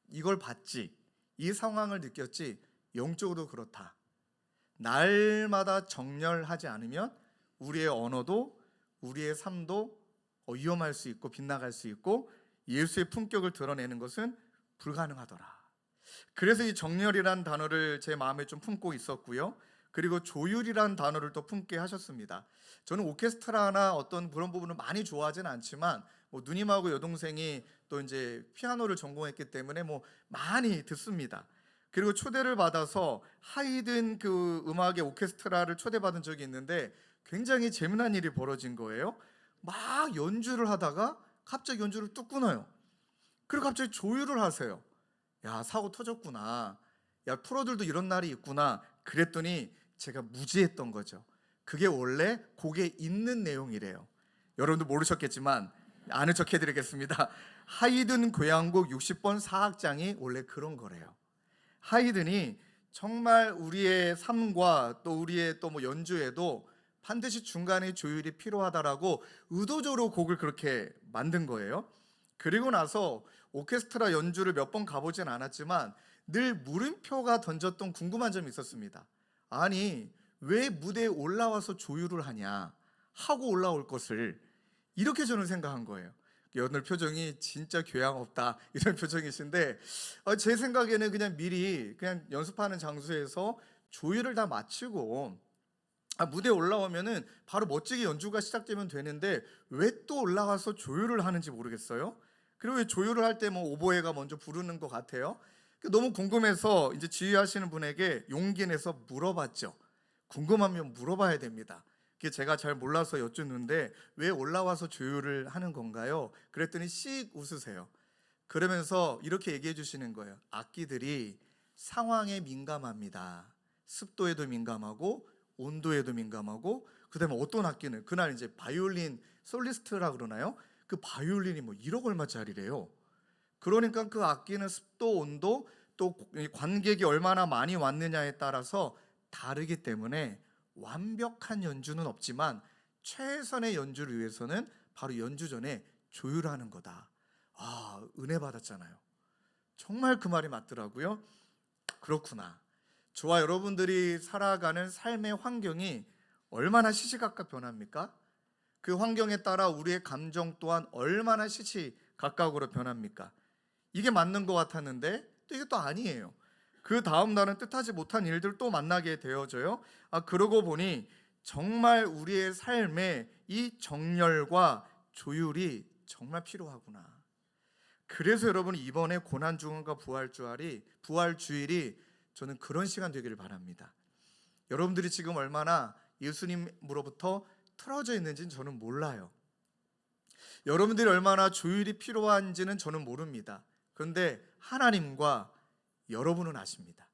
이걸 봤지, 이 상황을 느꼈지, 영적으로 그렇다. 날마다 정렬하지 않으면 우리의 언어도 우리의 삶도 위험할 수 있고 빗나갈 수 있고 예수의 품격을 드러내는 것은 불가능하더라. 그래서 이 정렬이란 단어를 제 마음에 좀 품고 있었고요. 그리고 조율이란 단어를 또 품게 하셨습니다. 저는 오케스트라나 어떤 그런 부분을 많이 좋아하지는 않지만 누님하고 여동생이 또 이제 피아노를 전공했기 때문에 많이 듣습니다. 그리고 초대를 받아서 하이든 그 음악의 오케스트라를 초대받은 적이 있는데 굉장히 재미난 일이 벌어진 거예요. 막 연주를 하다가 갑자기 연주를 뚝 끊어요. 그리고 갑자기 조율을 하세요. 야, 사고 터졌구나. 야, 프로들도 이런 날이 있구나. 그랬더니 제가 무지했던 거죠. 그게 원래 곡에 있는 내용이래요. 여러분도 모르셨겠지만 아는 척 해드리겠습니다. 하이든 교향곡 60번 4악장이 원래 그런 거래요. 하이든이 정말 우리의 삶과 또 우리의 또 연주에도 반드시 중간에 조율이 필요하다라고 의도적으로 곡을 그렇게 만든 거예요. 그리고 나서 오케스트라 연주를 몇 번 가보진 않았지만 늘 물음표가 던졌던 궁금한 점이 있었습니다. 아니, 왜 무대에 올라와서 조율을 하냐, 하고 올라올 것을, 이렇게 저는 생각한 거예요. 오늘 표정이 진짜 교양 없다 이런 표정이신데, 제 생각에는 그냥 미리 그냥 연습하는 장소에서 조율을 다 마치고 무대에 올라오면은 바로 멋지게 연주가 시작되면 되는데 왜 또 올라가서 조율을 하는지 모르겠어요. 그리고 왜 조율을 할 때 뭐 오보에가 먼저 부르는 것 같아요. 너무 궁금해서 이제 지휘하시는 분에게 용기 내서 물어봤죠. 궁금하면 물어봐야 됩니다. 그게 제가 잘 몰라서 여쭙는데 왜 올라와서 조율을 하는 건가요? 그랬더니 씩 웃으세요. 그러면서 이렇게 얘기해 주시는 거예요. 악기들이 상황에 민감합니다. 습도에도 민감하고 온도에도 민감하고, 그다음에 어떤 악기는 그날 이제 바이올린 솔리스트라 그러나요? 그 바이올린이 뭐 1억 얼마짜리래요. 그러니까 그 악기는 습도, 온도, 또 관객이 얼마나 많이 왔느냐에 따라서 다르기 때문에 완벽한 연주는 없지만 최선의 연주를 위해서는 바로 연주 전에 조율하는 거다. 은혜 받았잖아요. 정말 그 말이 맞더라고요. 그렇구나. 저와 여러분들이 살아가는 삶의 환경이 얼마나 시시각각 변합니까? 그 환경에 따라 우리의 감정 또한 얼마나 시시각각으로 변합니까? 이게 맞는 것 같았는데 또 이게 또 아니에요. 그 다음 날은 뜻하지 못한 일들 또 만나게 되어져요. 그러고 보니 정말 우리의 삶에 이 정렬과 조율이 정말 필요하구나. 그래서 여러분, 이번에 고난주간과 부활주일이 저는 그런 시간 되기를 바랍니다. 여러분들이 지금 얼마나 예수님으로부터 틀어져 있는지는 저는 몰라요. 여러분들이 얼마나 조율이 필요한지는 저는 모릅니다. 그런데 하나님과 여러분은 아십니다.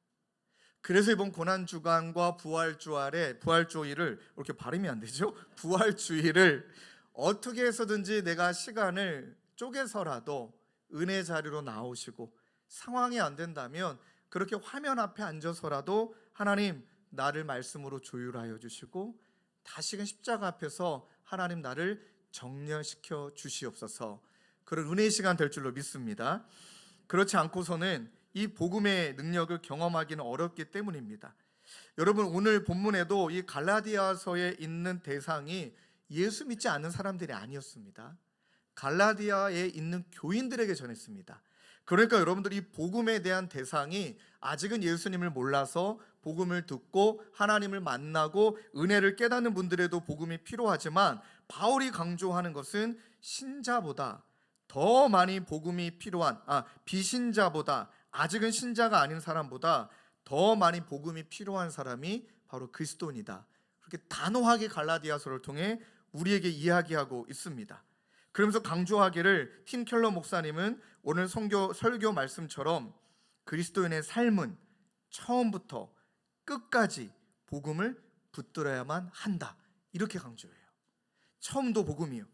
그래서 이번 고난주간과 부활주일을 이렇게 발음이 안 되죠? 부활주일을 어떻게 해서든지 내가 시간을 쪼개서라도 은혜 자리로 나오시고, 상황이 안 된다면 그렇게 화면 앞에 앉아서라도 하나님 나를 말씀으로 조율하여 주시고 다시금 십자가 앞에서 하나님 나를 정렬시켜 주시옵소서, 그런 은혜의 시간 될 줄로 믿습니다. 그렇지 않고서는 이 복음의 능력을 경험하기는 어렵기 때문입니다. 여러분, 오늘 본문에도 이 갈라디아서에 있는 대상이 예수 믿지 않는 사람들이 아니었습니다. 갈라디아에 있는 교인들에게 전했습니다. 그러니까 여러분들이 이 복음에 대한 대상이 아직은 예수님을 몰라서 복음을 듣고 하나님을 만나고 은혜를 깨닫는 분들에도 복음이 필요하지만, 바울이 강조하는 것은 신자보다 더 많이 복음이 필요한, 비신자보다, 아직은 신자가 아닌 사람보다 더 많이 복음이 필요한 사람이 바로 그리스도인이다. 그렇게 단호하게 갈라디아서를 통해 우리에게 이야기하고 있습니다. 그러면서 강조하기를, 팀 켈러 목사님은 오늘 설교 말씀처럼 그리스도인의 삶은 처음부터 끝까지 복음을 붙들어야만 한다, 이렇게 강조해요. 처음도 복음이요.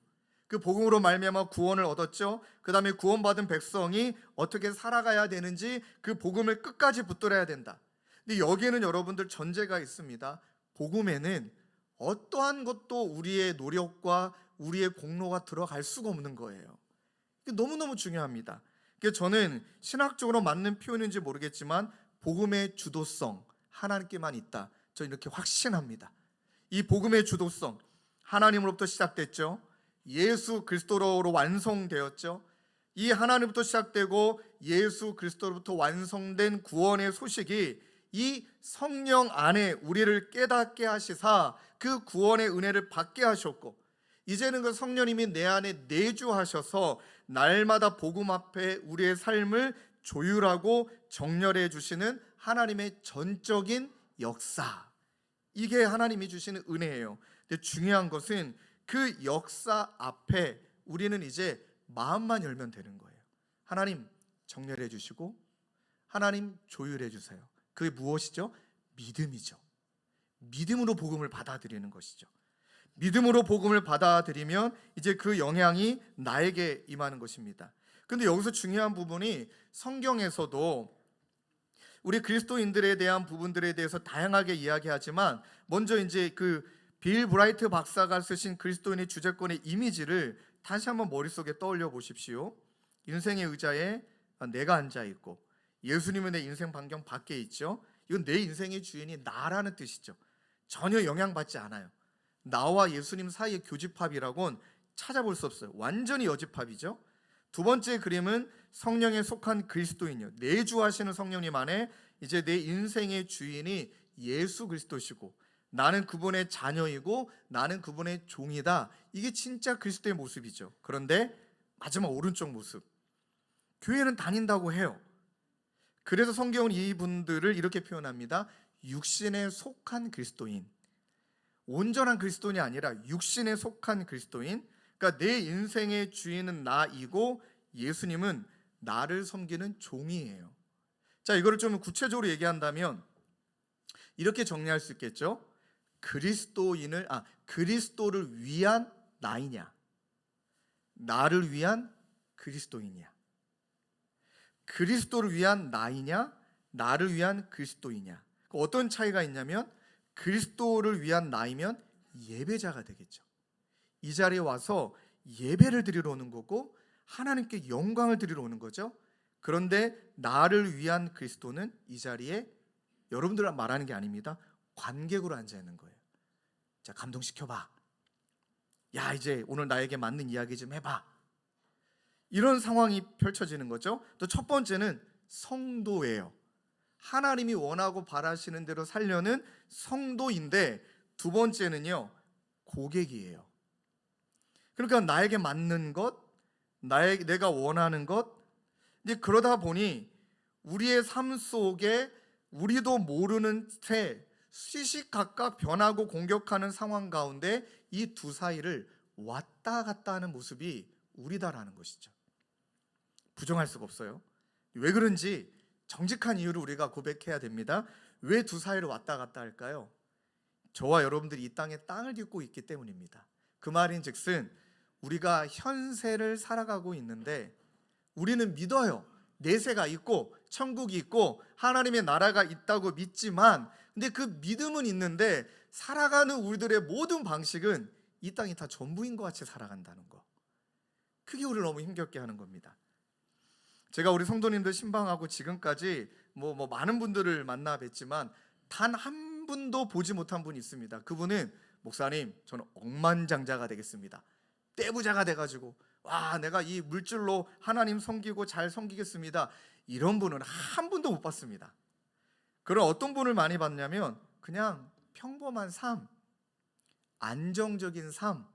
그 복음으로 말미암아 구원을 얻었죠. 그 다음에 구원받은 백성이 어떻게 살아가야 되는지 그 복음을 끝까지 붙들어야 된다. 근데 여기에는 여러분들 전제가 있습니다. 복음에는 어떠한 것도 우리의 노력과 우리의 공로가 들어갈 수가 없는 거예요. 이게 너무너무 중요합니다. 저는 신학적으로 맞는 표현인지 모르겠지만 복음의 주도성 하나님께만 있다, 저는 이렇게 확신합니다. 이 복음의 주도성 하나님으로부터 시작됐죠. 예수 그리스도로 완성되었죠. 이 하나님부터 시작되고 예수 그리스도로부터 완성된 구원의 소식이 이 성령 안에 우리를 깨닫게 하시사 그 구원의 은혜를 받게 하셨고, 이제는 그 성령님이 내 안에 내주하셔서 날마다 복음 앞에 우리의 삶을 조율하고 정렬해 주시는 하나님의 전적인 역사, 이게 하나님이 주시는 은혜예요. 근데 중요한 것은 그 역사 앞에 우리는 이제 마음만 열면 되는 거예요. 하나님 정렬해 주시고 하나님 조율해 주세요. 그게 무엇이죠? 믿음이죠. 믿음으로 복음을 받아들이는 것이죠. 믿음으로 복음을 받아들이면 이제 그 영향이 나에게 임하는 것입니다. 근데 여기서 중요한 부분이, 성경에서도 우리 그리스도인들에 대한 부분들에 대해서 다양하게 이야기하지만 먼저 이제 그 빌 브라이트 박사가 쓰신 그리스도인의 주제권의 이미지를 다시 한번 머릿속에 떠올려 보십시오. 인생의 의자에 내가 앉아 있고 예수님은 내 인생 반경 밖에 있죠. 이건 내 인생의 주인이 나라는 뜻이죠. 전혀 영향받지 않아요. 나와 예수님 사이의 교집합이라고는 찾아볼 수 없어요. 완전히 여집합이죠. 두 번째 그림은 성령에 속한 그리스도인이요. 내주하시는 성령님 안에 이제 내 인생의 주인이 예수 그리스도시고 나는 그분의 자녀이고 나는 그분의 종이다. 이게 진짜 그리스도의 모습이죠. 그런데 마지막 오른쪽 모습, 교회는 다닌다고 해요. 그래서 성경은 이분들을 이렇게 표현합니다. 육신에 속한 그리스도인. 온전한 그리스도인이 아니라 육신에 속한 그리스도인. 그러니까 내 인생의 주인은 나이고 예수님은 나를 섬기는 종이에요. 자, 이거를 좀 구체적으로 얘기한다면 이렇게 정리할 수 있겠죠. 그리스도를 위한 나이냐, 나를 위한 그리스도이냐. 그리스도를 위한 나이냐, 나를 위한 그리스도이냐. 어떤 차이가 있냐면 그리스도를 위한 나이면 예배자가 되겠죠. 이 자리에 와서 예배를 드리러 오는 거고 하나님께 영광을 드리러 오는 거죠. 그런데 나를 위한 그리스도는 이 자리에 여러분들 말하는 게 아닙니다. 관객으로 앉아 있는 거예요. 자, 감동시켜봐. 야, 이제 오늘 나에게 맞는 이야기 좀 해봐. 이런 상황이 펼쳐지는 거죠. 또 첫 번째는 성도예요. 하나님이 원하고 바라시는 대로 살려는 성도인데, 두 번째는요, 고객이에요. 그러니까 나에게 맞는 것, 내가 원하는 것, 이제 그러다 보니 우리의 삶 속에 우리도 모르는 새 시시각각 변하고 공격하는 상황 가운데 이 두 사이를 왔다 갔다 하는 모습이 우리다라는 것이죠. 부정할 수가 없어요. 왜 그런지 정직한 이유를 우리가 고백해야 됩니다. 왜 두 사이를 왔다 갔다 할까요? 저와 여러분들이 이 땅에 땅을 딛고 있기 때문입니다. 그 말인즉슨 우리가 현세를 살아가고 있는데 우리는 믿어요. 내세가 있고 천국이 있고 하나님의 나라가 있다고 믿지만, 근데 그 믿음은 있는데 살아가는 우리들의 모든 방식은 이 땅이 다 전부인 것 같이 살아간다는 거. 그게 우리를 너무 힘겹게 하는 겁니다. 제가 우리 성도님들 신방하고 지금까지 뭐 많은 분들을 만나 뵀지만 단 한 분도 보지 못한 분이 있습니다. 그분은 목사님, 저는 억만장자가 되겠습니다. 떼부자가 돼가지고 와, 내가 이 물질로 하나님 섬기고 잘 섬기겠습니다. 이런 분은 한 분도 못 봤습니다. 그럼 어떤 분을 많이 봤냐면 그냥 평범한 삶, 안정적인 삶,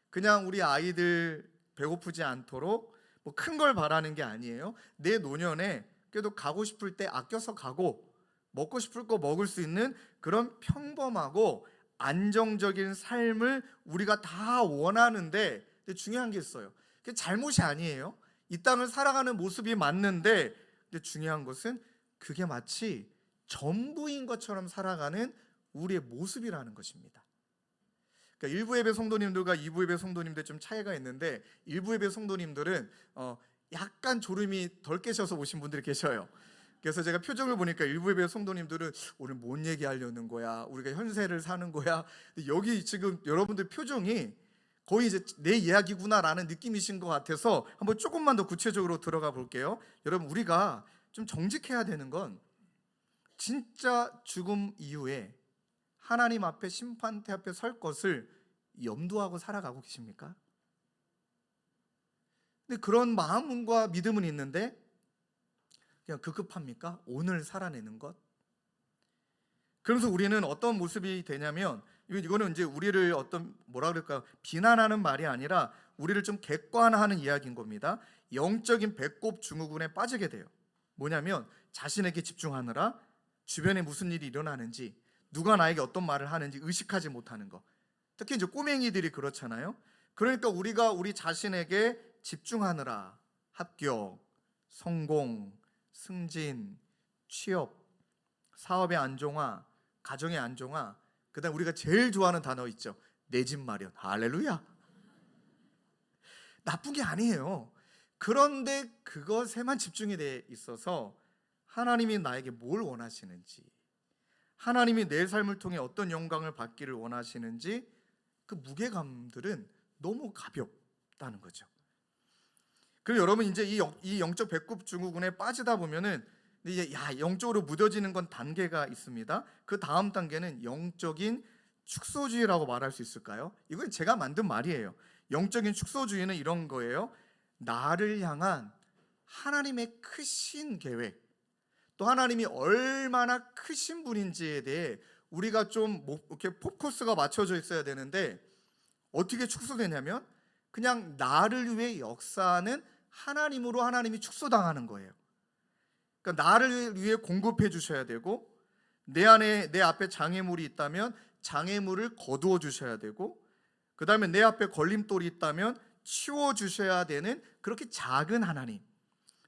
그냥 우리 아이들 배고프지 않도록 뭐 큰 걸 바라는 게 아니에요. 내 노년에 그래도 가고 싶을 때 아껴서 가고 먹고 싶을 거 먹을 수 있는 그런 평범하고 안정적인 삶을 우리가 다 원하는데, 근데 중요한 게 있어요. 그게 잘못이 아니에요. 이 땅을 살아가는 모습이 맞는데, 근데 중요한 것은 그게 마치 전부인 것처럼 살아가는 우리의 모습이라는 것입니다. 그러니까 일부 예배 성도님들과 2부 예배 성도님들 좀 차이가 있는데, 일부 예배 성도님들은 약간 졸음이 덜 깨셔서 오신 분들이 계셔요. 그래서 제가 표정을 보니까 일부 예배 성도님들은 오늘 뭔 얘기하려는 거야, 우리가 현세를 사는 거야. 여기 지금 여러분들 표정이 거의 이제 내 이야기구나라는 느낌이신 것 같아서 한번 조금만 더 구체적으로 들어가 볼게요. 여러분, 우리가 좀 정직해야 되는 건 진짜 죽음 이후에 하나님 앞에 심판대 앞에 설 것을 염두하고 살아가고 계십니까? 근데 그런 마음과 믿음은 있는데 그냥 급급합니까? 오늘 살아내는 것? 그래서 우리는 어떤 모습이 되냐면, 이거는 이제 우리를 어떤 뭐라 그럴까요? 비난하는 말이 아니라 우리를 좀 객관화하는 이야기인 겁니다. 영적인 배꼽 증후군에 빠지게 돼요. 뭐냐면 자신에게 집중하느라 주변에 무슨 일이 일어나는지, 누가 나에게 어떤 말을 하는지 의식하지 못하는 거. 특히 이제 꼬맹이들이 그렇잖아요. 그러니까 우리가 우리 자신에게 집중하느라 합격, 성공, 승진, 취업, 사업의 안정화, 가정의 안정화, 그다음 우리가 제일 좋아하는 단어 있죠. 내 집 마련. 할렐루야. 나쁜 게 아니에요. 그런데 그것에만 집중이 돼 있어서 하나님이 나에게 뭘 원하시는지, 하나님이 내 삶을 통해 어떤 영광을 받기를 원하시는지 그 무게감들은 너무 가볍다는 거죠. 그리고 여러분 이제 이 영적 배꼽 증후군에 빠지다 보면은 이제 영적으로 무뎌지는 건 단계가 있습니다. 그 다음 단계는 영적인 축소주의라고 말할 수 있을까요? 이건 제가 만든 말이에요. 영적인 축소주의는 이런 거예요. 나를 향한 하나님의 크신 계획, 또 하나님이 얼마나 크신 분인지에 대해 우리가 좀 이렇게 포커스가 맞춰져 있어야 되는데, 어떻게 축소되냐면 그냥 나를 위해 역사하는 하나님으로 하나님이 축소당하는 거예요. 그러니까 나를 위해 공급해 주셔야 되고, 내 앞에 장애물이 있다면 장애물을 거두어 주셔야 되고, 그 다음에 내 앞에 걸림돌이 있다면 치워 주셔야 되는 그렇게 작은 하나님,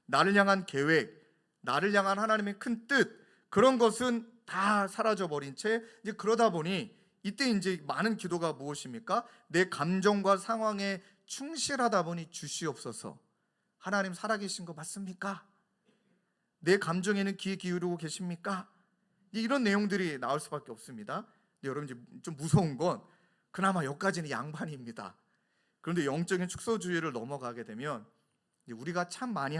나를 향한 계획, 나를 향한 하나님의 큰 뜻, 그런 것은 다 사라져 버린 채 이제 그러다 보니 이때 이제 많은 기도가 무엇입니까? 내 감정과 상황에 충실하다 보니 주시옵소서. 하나님 살아계신 거 맞습니까? 내 감정에는 귀 기울이고 계십니까? 이런 내용들이 나올 수밖에 없습니다. 근데 여러분 이제 좀 무서운 건 그나마 여기까지는 양반입니다. 그런데 영적인 축소주의를 넘어가게 되면 우리가 참 많이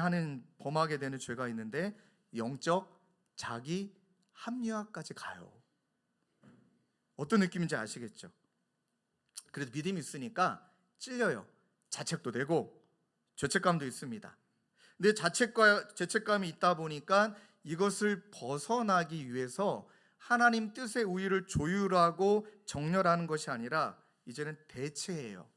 범하게 되는 죄가 있는데, 영적 자기 합리화까지 가요. 어떤 느낌인지 아시겠죠? 그래도 믿음이 있으니까 찔려요. 자책도 되고 죄책감도 있습니다. 근데 죄책감이 있다 보니까 이것을 벗어나기 위해서 하나님 뜻의 우위를 조율하고 정렬하는 것이 아니라 이제는 대체예요.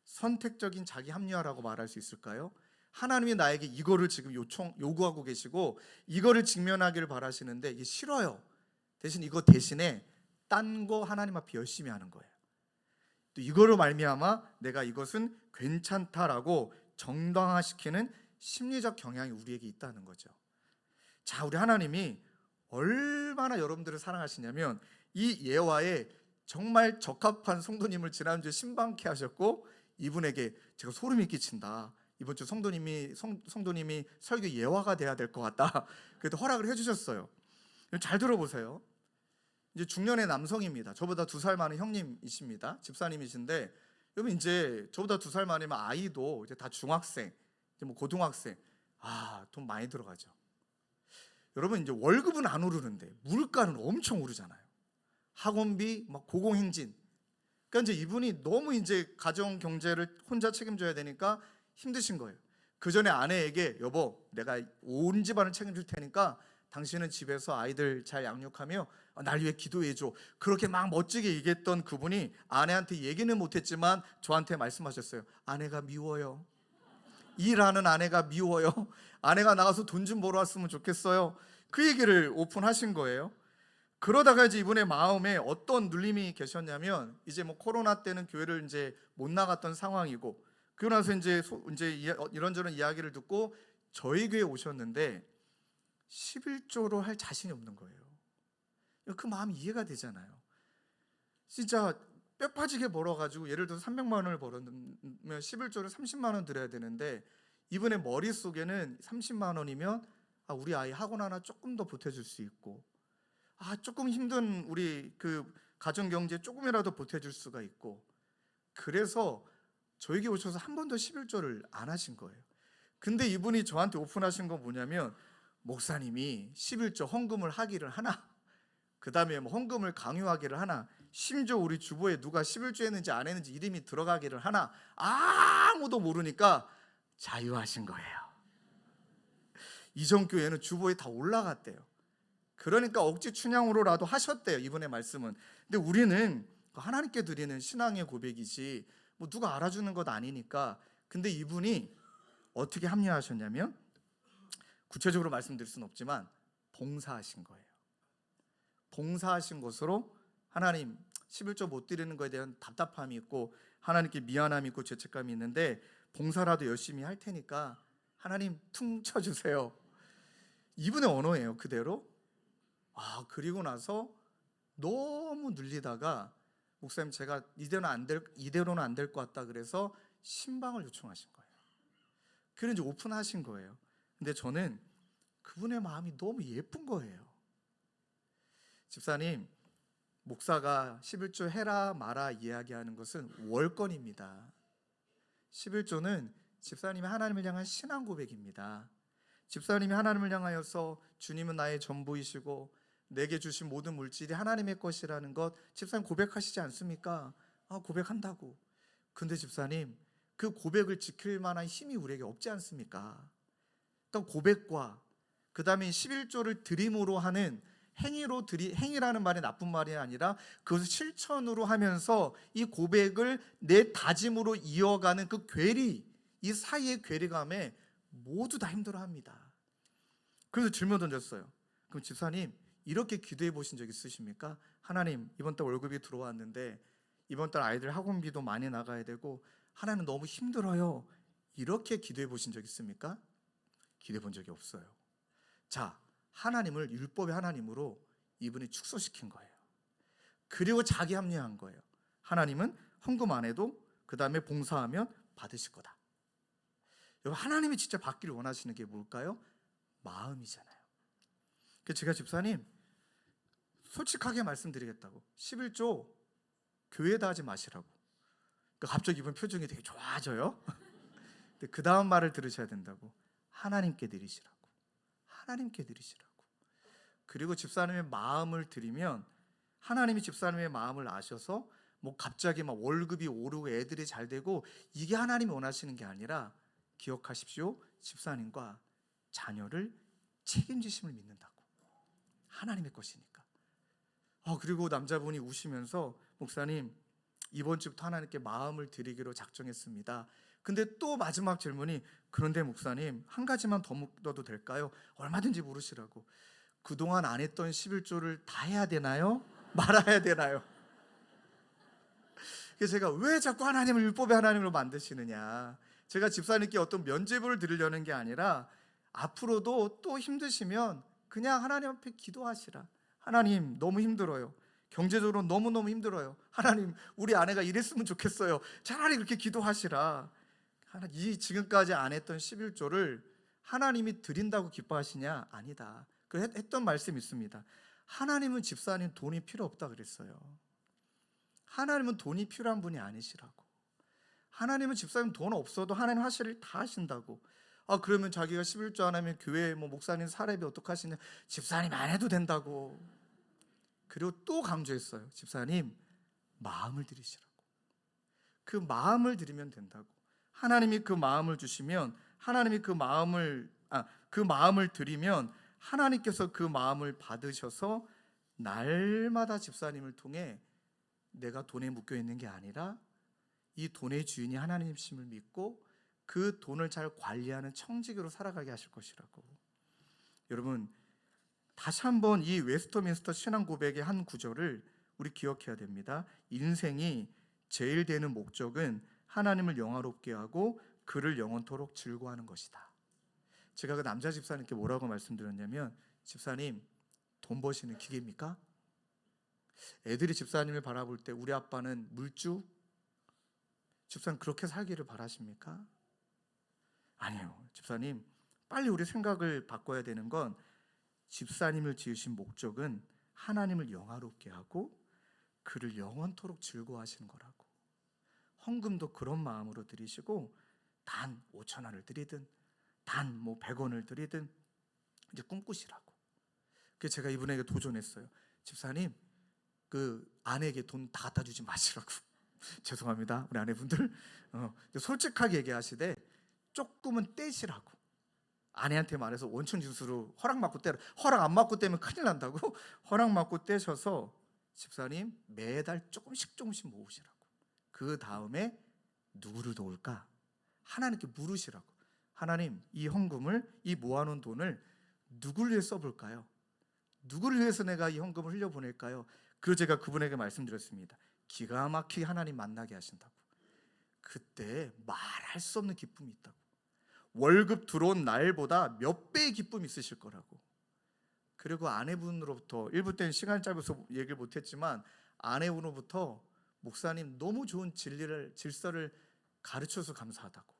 선택적인 자기 합리화라고 말할 수 있을까요? 하나님이 나에게 이거를 지금 요구하고 계시고 이거를 직면하기를 바라시는데 이게 싫어요. 대신 이거 대신에 딴 거 하나님 앞에 열심히 하는 거예요. 또 이거로 말미암아 내가 이것은 괜찮다라고 정당화시키는 심리적 경향이 우리에게 있다는 거죠. 자, 우리 하나님이 얼마나 여러분들을 사랑하시냐면 이 예화에 정말 적합한 성도님을 지난주에 신방케 하셨고, 이분에게 제가 소름이 끼친다, 이번 주 성도님이 설교 예화가 돼야 될 것 같다, 그래도 허락을 해주셨어요. 잘 들어보세요. 이제 중년의 남성입니다. 저보다 2살 많은 형님이십니다. 집사님이신데, 여러분 이제 저보다 2살 많으면 아이도 이제 다 중학생, 이제 뭐 고등학생, 돈 많이 들어가죠. 여러분 이제 월급은 안 오르는데 물가는 엄청 오르잖아요. 학원비, 막 고공행진. 그러니까 이제 이분이 너무 이제 가정 경제를 혼자 책임져야 되니까 힘드신 거예요. 그 전에 아내에게 여보, 내가 온 집안을 책임질 테니까 당신은 집에서 아이들 잘 양육하며 날 위해 기도해줘. 그렇게 막 멋지게 얘기했던 그분이 아내한테 얘기는 못했지만 저한테 말씀하셨어요. 아내가 미워요. 일하는 아내가 미워요. 아내가 나가서 돈 좀 벌어 왔으면 좋겠어요. 그 얘기를 오픈하신 거예요. 그러다가 이제 이분의 마음에 어떤 눌림이 계셨냐면, 이제 뭐 코로나 때는 교회를 이제 못 나갔던 상황이고, 그러고 나서 이제 이런저런 이야기를 듣고 저희 교회에 오셨는데 11조로 할 자신이 없는 거예요. 그 마음이 이해가 되잖아요. 진짜 뼈 빠지게 벌어가지고 예를 들어서 300만 원을 벌었으면 11조를 30만 원 드려야 되는데, 이분의 머릿속에는 30만 원이면 우리 아이 학원 하나 조금 더 보태줄 수 있고, 조금 힘든 우리 그 가정 경제 조금이라도 보태줄 수가 있고, 그래서 저에게 오셔서 한 번도 11조를 안 하신 거예요. 근데 이분이 저한테 오픈하신 건 뭐냐면, 목사님이 11조 헌금을 하기를 하나, 그 다음에 뭐 헌금을 강요하기를 하나, 심지어 우리 주보에 누가 11조 했는지 안 했는지 이름이 들어가기를 하나, 아무도 모르니까 자유하신 거예요. 이전 교회는 주보에 다 올라갔대요. 그러니까 억지 춘향으로라도 하셨대요, 이분의 말씀은. 근데 우리는 하나님께 드리는 신앙의 고백이지 뭐 누가 알아주는 것 아니니까. 근데 이분이 어떻게 합리화하셨냐면, 구체적으로 말씀드릴 수는 없지만 봉사하신 거예요. 봉사하신 것으로 하나님 11조 못 드리는 것에 대한 답답함이 있고 하나님께 미안함이 있고 죄책감이 있는데, 봉사라도 열심히 할 테니까 하나님 퉁 쳐주세요. 이분의 언어예요, 그대로. 그리고 나서 너무 눌리다가 목사님 제가 이대로는 안 될 것 같다 그래서 신방을 요청하신 거예요. 그래서 이제 오픈하신 거예요. 근데 저는 그분의 마음이 너무 예쁜 거예요. 집사님, 목사가 11조 해라 마라 이야기하는 것은 월권입니다. 11조는 집사님이 하나님을 향한 신앙 고백입니다. 집사님이 하나님을 향하여서 주님은 나의 전부이시고 내게 주신 모든 물질이 하나님의 것이라는 것 집사님 고백하시지 않습니까? 고백한다고. 근데 집사님, 그 고백을 지킬 만한 힘이 우리에게 없지 않습니까? 그러니까 고백과 그 다음에 11조를 드림으로 하는 행위라는 말이 나쁜 말이 아니라 그것을 실천으로 하면서 이 고백을 내 다짐으로 이어가는 그 괴리, 이 사이의 괴리감에 모두 다 힘들어합니다. 그래서 질문 던졌어요. 그럼 집사님, 이렇게 기도해 보신 적 있으십니까? 하나님, 이번 달 월급이 들어왔는데 이번 달 아이들 학원비도 많이 나가야 되고 하나님 너무 힘들어요. 이렇게 기도해 보신 적 있습니까? 기도해 본 적이 없어요. 자, 하나님을 율법의 하나님으로 이분이 축소시킨 거예요. 그리고 자기 합리화한 거예요. 하나님은 헌금 안 해도 그 다음에 봉사하면 받으실 거다. 여러분, 하나님이 진짜 받기를 원하시는 게 뭘까요? 마음이잖아요. 그래서 제가 집사님 솔직하게 말씀드리겠다고, 11조 교회에다 하지 마시라고. 그러니까 갑자기 이분 표정이 되게 좋아져요. 근데 그 다음 말을 들으셔야 된다고. 하나님께 드리시라고. 하나님께 드리시라고. 그리고 집사님의 마음을 드리면 하나님이 집사님의 마음을 아셔서 뭐 갑자기 막 월급이 오르고 애들이 잘 되고 이게 하나님이 원하시는 게 아니라, 기억하십시오, 집사님과 자녀를 책임지심을 믿는다고. 하나님의 것이니까. 그리고 남자분이 우시면서, 목사님 이번 주부터 하나님께 마음을 드리기로 작정했습니다. 근데 또 마지막 질문이, 그런데 목사님 한 가지만 더 묻어도 될까요? 얼마든지 물으시라고. 그동안 안 했던 11조를 다 해야 되나요? 말아야 되나요? 그래서 제가 왜 자꾸 하나님을 율법의 하나님으로 만드시느냐, 제가 집사님께 어떤 면죄부를 드리려는 게 아니라 앞으로도 또 힘드시면 그냥 하나님 앞에 기도하시라. 하나님 너무 힘들어요. 경제적으로 너무너무 힘들어요. 하나님 우리 아내가 이랬으면 좋겠어요. 차라리 그렇게 기도하시라. 이 지금까지 안 했던 11조를 하나님이 드린다고 기뻐하시냐? 아니다. 그 했던 말씀이 있습니다. 하나님은 집사님 돈이 필요 없다 그랬어요. 하나님은 돈이 필요한 분이 아니시라고. 하나님은 집사님 돈 없어도 하나님 하실 일 다 하신다고. 그러면 자기가 11조 안 하면 교회 목사님 사례비 어떡하시냐? 집사님 안 해도 된다고. 그리고 또 강조했어요. 집사님 마음을 드리시라고. 그 마음을 드리면 된다고. 하나님이 그 마음을 주시면, 하나님이 그 마음을 드리면 하나님께서 그 마음을 받으셔서 날마다 집사님을 통해 내가 돈에 묶여 있는 게 아니라 이 돈의 주인이 하나님이심을 믿고 그 돈을 잘 관리하는 청지기로 살아가게 하실 것이라고. 여러분, 다시 한번 이 웨스터민스터 신앙 고백의 한 구절을 우리 기억해야 됩니다. 인생이 제일 되는 목적은 하나님을 영화롭게 하고 그를 영원토록 즐거워하는 것이다. 제가 그 남자 집사님께 뭐라고 말씀드렸냐면, 집사님 돈 버시는 기계입니까? 애들이 집사님을 바라볼 때 우리 아빠는 물주? 집사님 그렇게 살기를 바라십니까? 아니에요. 집사님 빨리 우리 생각을 바꿔야 되는 건, 집사님을 지으신 목적은 하나님을 영화롭게 하고 그를 영원토록 즐거워하시는 거라고. 헌금도 그런 마음으로 드리시고, 단 5천 원을 드리든 단 100원을 드리든 이제 꿈꾸시라고. 그래서 제가 이분에게 도전했어요. 집사님 그 아내에게 돈 다 갖다 주지 마시라고. 죄송합니다 우리 아내분들. 솔직하게 얘기하시되 조금은 떼시라고. 아내한테 말해서 원천 징수로 허락 받고 떼라. 허락 안 받고 떼면 큰일 난다고. 허락 받고 떼셔서 집사님 매달 조금씩 모으시라고. 그 다음에 누구를 도울까? 하나님께 물으시라고. 하나님 이 헌금을, 이 모아놓은 돈을 누구를 위해 써볼까요? 누구를 위해서 내가 이 헌금을 흘려보낼까요? 그리고 제가 그분에게 말씀드렸습니다. 기가 막히게 하나님 만나게 하신다고. 그때 말할 수 없는 기쁨이 있다고. 월급 들어온 날보다 몇 배의 기쁨이 있으실 거라고. 그리고 아내분으로부터, 일부 때는 시간이 짧아서 얘기를 못했지만 아내분으로부터 목사님 너무 좋은 질서를 가르쳐서 감사하다고.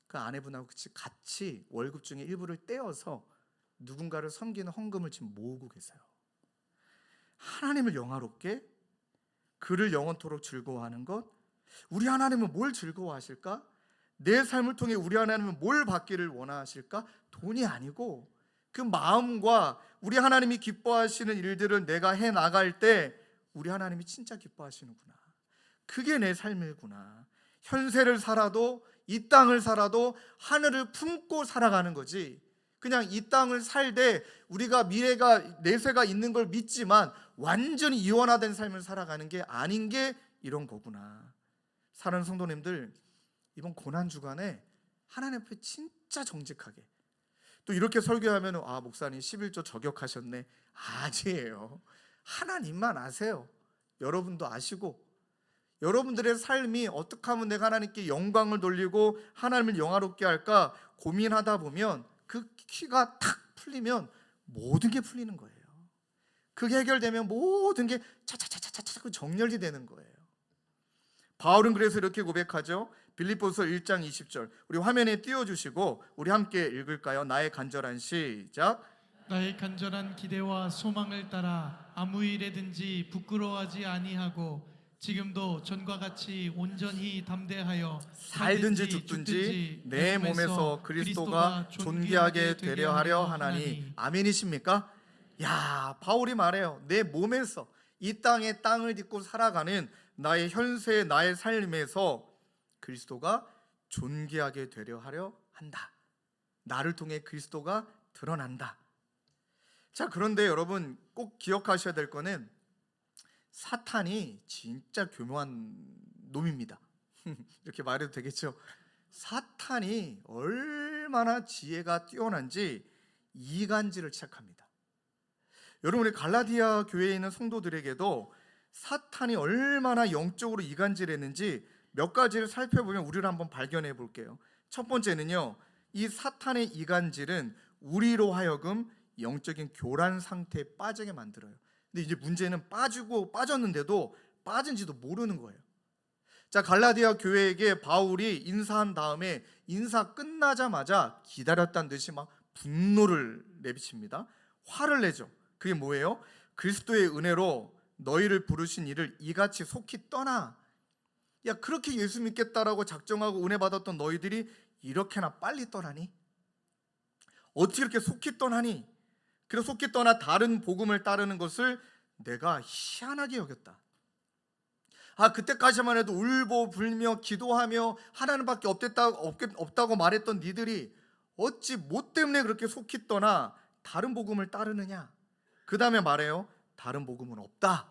그 아내분하고 같이 월급 중에 일부를 떼어서 누군가를 섬기는 헌금을 지금 모으고 계세요. 하나님을 영화롭게, 그를 영원토록 즐거워하는 것. 우리 하나님은 뭘 즐거워하실까? 내 삶을 통해 우리 하나님은 뭘 받기를 원하실까? 돈이 아니고 그 마음과 우리 하나님이 기뻐하시는 일들을 내가 해 나갈 때 우리 하나님이 진짜 기뻐하시는구나. 그게 내 삶이구나. 현세를 살아도, 이 땅을 살아도 하늘을 품고 살아가는 거지. 그냥 이 땅을 살되 우리가 미래가, 내세가 있는 걸 믿지만 완전히 이원화된 삶을 살아가는 게 아닌 게 이런 거구나. 사랑하는 성도님들, 이번 고난 주간에 하나님 앞에 진짜 정직하게, 또 이렇게 설교하면 아, 목사님 11조 저격하셨네. 아니에요. 하나님만 아세요. 여러분도 아시고, 여러분들의 삶이 어떻게 하면 내가 하나님께 영광을 돌리고 하나님을 영화롭게 할까 고민하다 보면 그 키가 탁 풀리면 모든 게 풀리는 거예요. 그게 해결되면 모든 게 차차차차차차 정렬이 되는 거예요. 바울은 그래서 이렇게 고백하죠. 빌립보서 1장 20절, 우리 화면에 띄워주시고 우리 함께 읽을까요? 나의 간절한, 시작. 나의 간절한 기대와 소망을 따라 아무 일에든지 부끄러워하지 아니하고 지금도 전과 같이 온전히 담대하여 살든지 죽든지 내 몸에서 그리스도가 존귀하게 되려 하려 하나니. 아멘이십니까? 야, 바울이 말해요. 내 몸에서, 이 땅에 땅을 딛고 살아가는 나의 현세, 나의 삶에서 그리스도가 존귀하게 되려 하려 한다. 나를 통해 그리스도가 드러난다. 자, 그런데 여러분 꼭 기억하셔야 될 거는 사탄이 진짜 교묘한 놈입니다. 이렇게 말해도 되겠죠? 사탄이 얼마나 지혜가 뛰어난지 이간질을 시작합니다. 여러분, 우리 갈라디아 교회에 있는 성도들에게도 사탄이 얼마나 영적으로 이간질했는지 몇 가지를 살펴보면 우리를 한번 발견해 볼게요. 첫 번째는요, 이 사탄의 이간질은 우리로 하여금 영적인 교란 상태에 빠지게 만들어요. 근데 이제 문제는 빠졌는데도 빠진지도 모르는 거예요. 자, 갈라디아 교회에게 바울이 인사한 다음에 인사 끝나자마자 기다렸다는 듯이 막 분노를 내비칩니다. 화를 내죠. 그게 뭐예요? 그리스도의 은혜로 너희를 부르신 이를 이같이 속히 떠나. 야, 그렇게 예수 믿겠다라고 작정하고 은혜 받았던 너희들이 이렇게나 빨리 떠나니? 어떻게 이렇게 속히 떠나니? 그래서 속히 떠나 다른 복음을 따르는 것을 내가 희한하게 여겼다. 아, 그때까지만 해도 울고 불며 기도하며 하나님밖에 없다고 말했던 니들이 어찌 뭐 때문에 그렇게 속히 떠나 다른 복음을 따르느냐? 그 다음에 말해요. 다른 복음은 없다.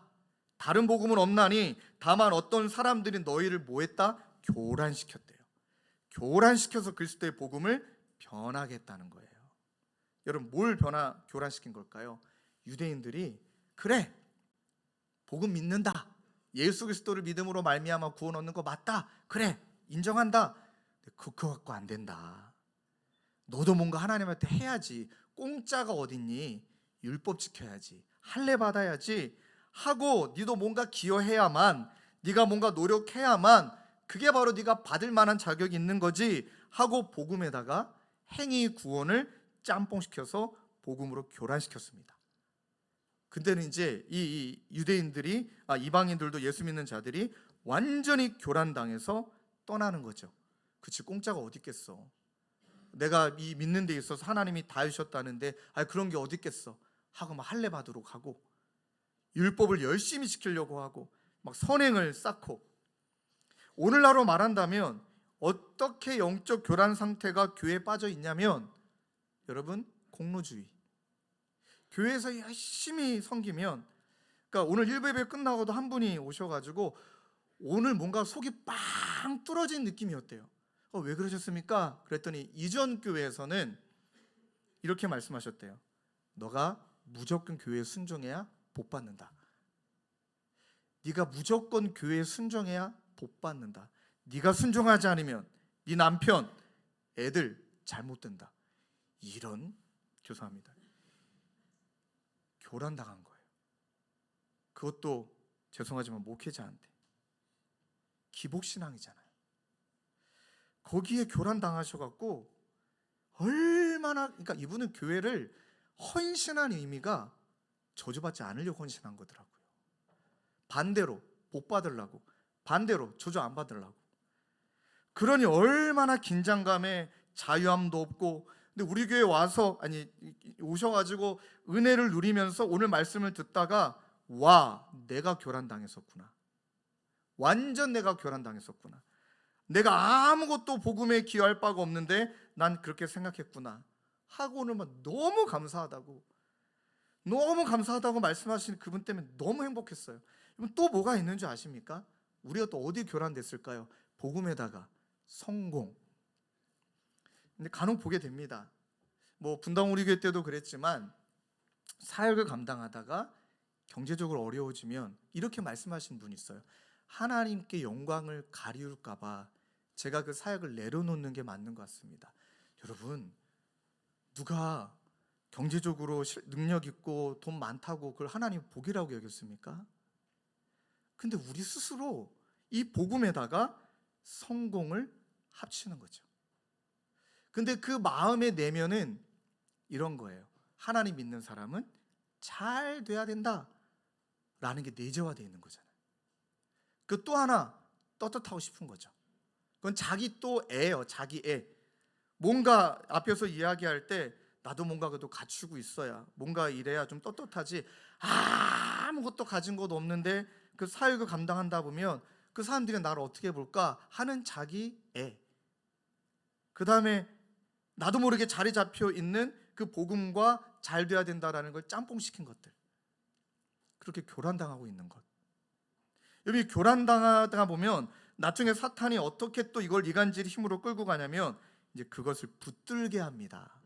다른 복음은 없나니 다만 어떤 사람들이 너희를 뭐했다? 교란시켰대요. 교란시켜서 그리스도의 복음을 변하겠다는 거예요. 여러분, 뭘 교란시킨 걸까요? 유대인들이 그래, 복음 믿는다, 예수 그리스도를 믿음으로 말미암아 구원 얻는 거 맞다, 그래 인정한다. 근데 그거 갖고 안 된다. 너도 뭔가 하나님한테 해야지. 공짜가 어딨니? 율법 지켜야지, 할례 받아야지 하고 니도 뭔가 기여해야만, 네가 뭔가 노력해야만 그게 바로 네가 받을 만한 자격이 있는 거지 하고 복음에다가 행위 구원을 짬뽕시켜서 복음으로 교란시켰습니다. 근데는 이제 이 유대인들이, 이방인들도 예수 믿는 자들이 완전히 교란당해서 떠나는 거죠. 그치, 공짜가 어디 있겠어. 내가 이 믿는 데 있어서 하나님이 다 주셨다는데 그런 게 어디 있겠어 하고 막 할례 받도록 하고 율법을 열심히 지키려고 하고 막 선행을 쌓고, 오늘날로 말한다면 어떻게 영적 교란 상태가 교회에 빠져 있냐면, 여러분, 공로주의. 교회에서 열심히 섬기면, 그러니까 오늘 1부 예배 끝나고도 한 분이 오셔가지고 오늘 뭔가 속이 빵 뚫어진 느낌이었대요. 왜 그러셨습니까? 그랬더니 이전 교회에서는 이렇게 말씀하셨대요. 너가 무조건 교회에 순종해야 복 받는다. 네가 무조건 교회에 순종해야 복 받는다. 네가 순종하지 않으면 네 남편, 애들 잘못된다. 이런, 죄송합니다, 교란당한 거예요. 그것도 죄송하지만 목회자한테. 기복신앙이잖아요. 거기에 교란당하셔갖고 얼마나, 그러니까 이분은 교회를 헌신한 의미가 저주받지 않으려고 헌신한 거더라고요. 반대로 복 받으려고, 반대로 저주 안 받으려고. 그러니 얼마나 긴장감에 자유함도 없고. 근데 우리 교회 와서 오셔가지고 은혜를 누리면서 오늘 말씀을 듣다가 와, 내가 교란당했었구나. 완전 내가 교란당했었구나. 내가 아무것도 복음에 기여할 바가 없는데 난 그렇게 생각했구나 하고 오늘 막 너무 감사하다고 말씀하시는 그분 때문에 너무 행복했어요. 또 뭐가 있는 줄 아십니까? 우리가 또 어디 교란됐을까요? 복음에다가 성공. 근데 간혹 보게 됩니다. 뭐 분당 우리 교회 때도 그랬지만 사역을 감당하다가 경제적으로 어려워지면 이렇게 말씀하시는 분이 있어요. 하나님께 영광을 가리울까 봐 제가 그 사역을 내려놓는 게 맞는 것 같습니다. 여러분, 누가 경제적으로 능력 있고 돈 많다고 그걸 하나님 복이라고 여겼습니까? 근데 우리 스스로 이 복음에다가 성공을 합치는 거죠. 근데 그 마음의 내면은 이런 거예요. 하나님 믿는 사람은 잘 돼야 된다 라는 게 내재화되어 있는 거잖아요. 그 또 하나 떳떳하고 싶은 거죠. 그건 자기 또 애예요. 자기 애. 뭔가 앞에서 이야기할 때 나도 뭔가 그래도 갖추고 있어야, 뭔가 이래야 좀 떳떳하지. 아무것도 가진 것도 없는데 그 사역을 감당한다 보면 그 사람들이 나를 어떻게 볼까 하는 자기 애. 그 다음에 나도 모르게 자리 잡혀 있는 그 복음과 잘 돼야 된다라는 걸 짬뽕시킨 것들. 그렇게 교란당하고 있는 것. 여기 교란당하다 보면 나중에 사탄이 어떻게 또 이걸 이간질 힘으로 끌고 가냐면 이제 그것을 붙들게 합니다.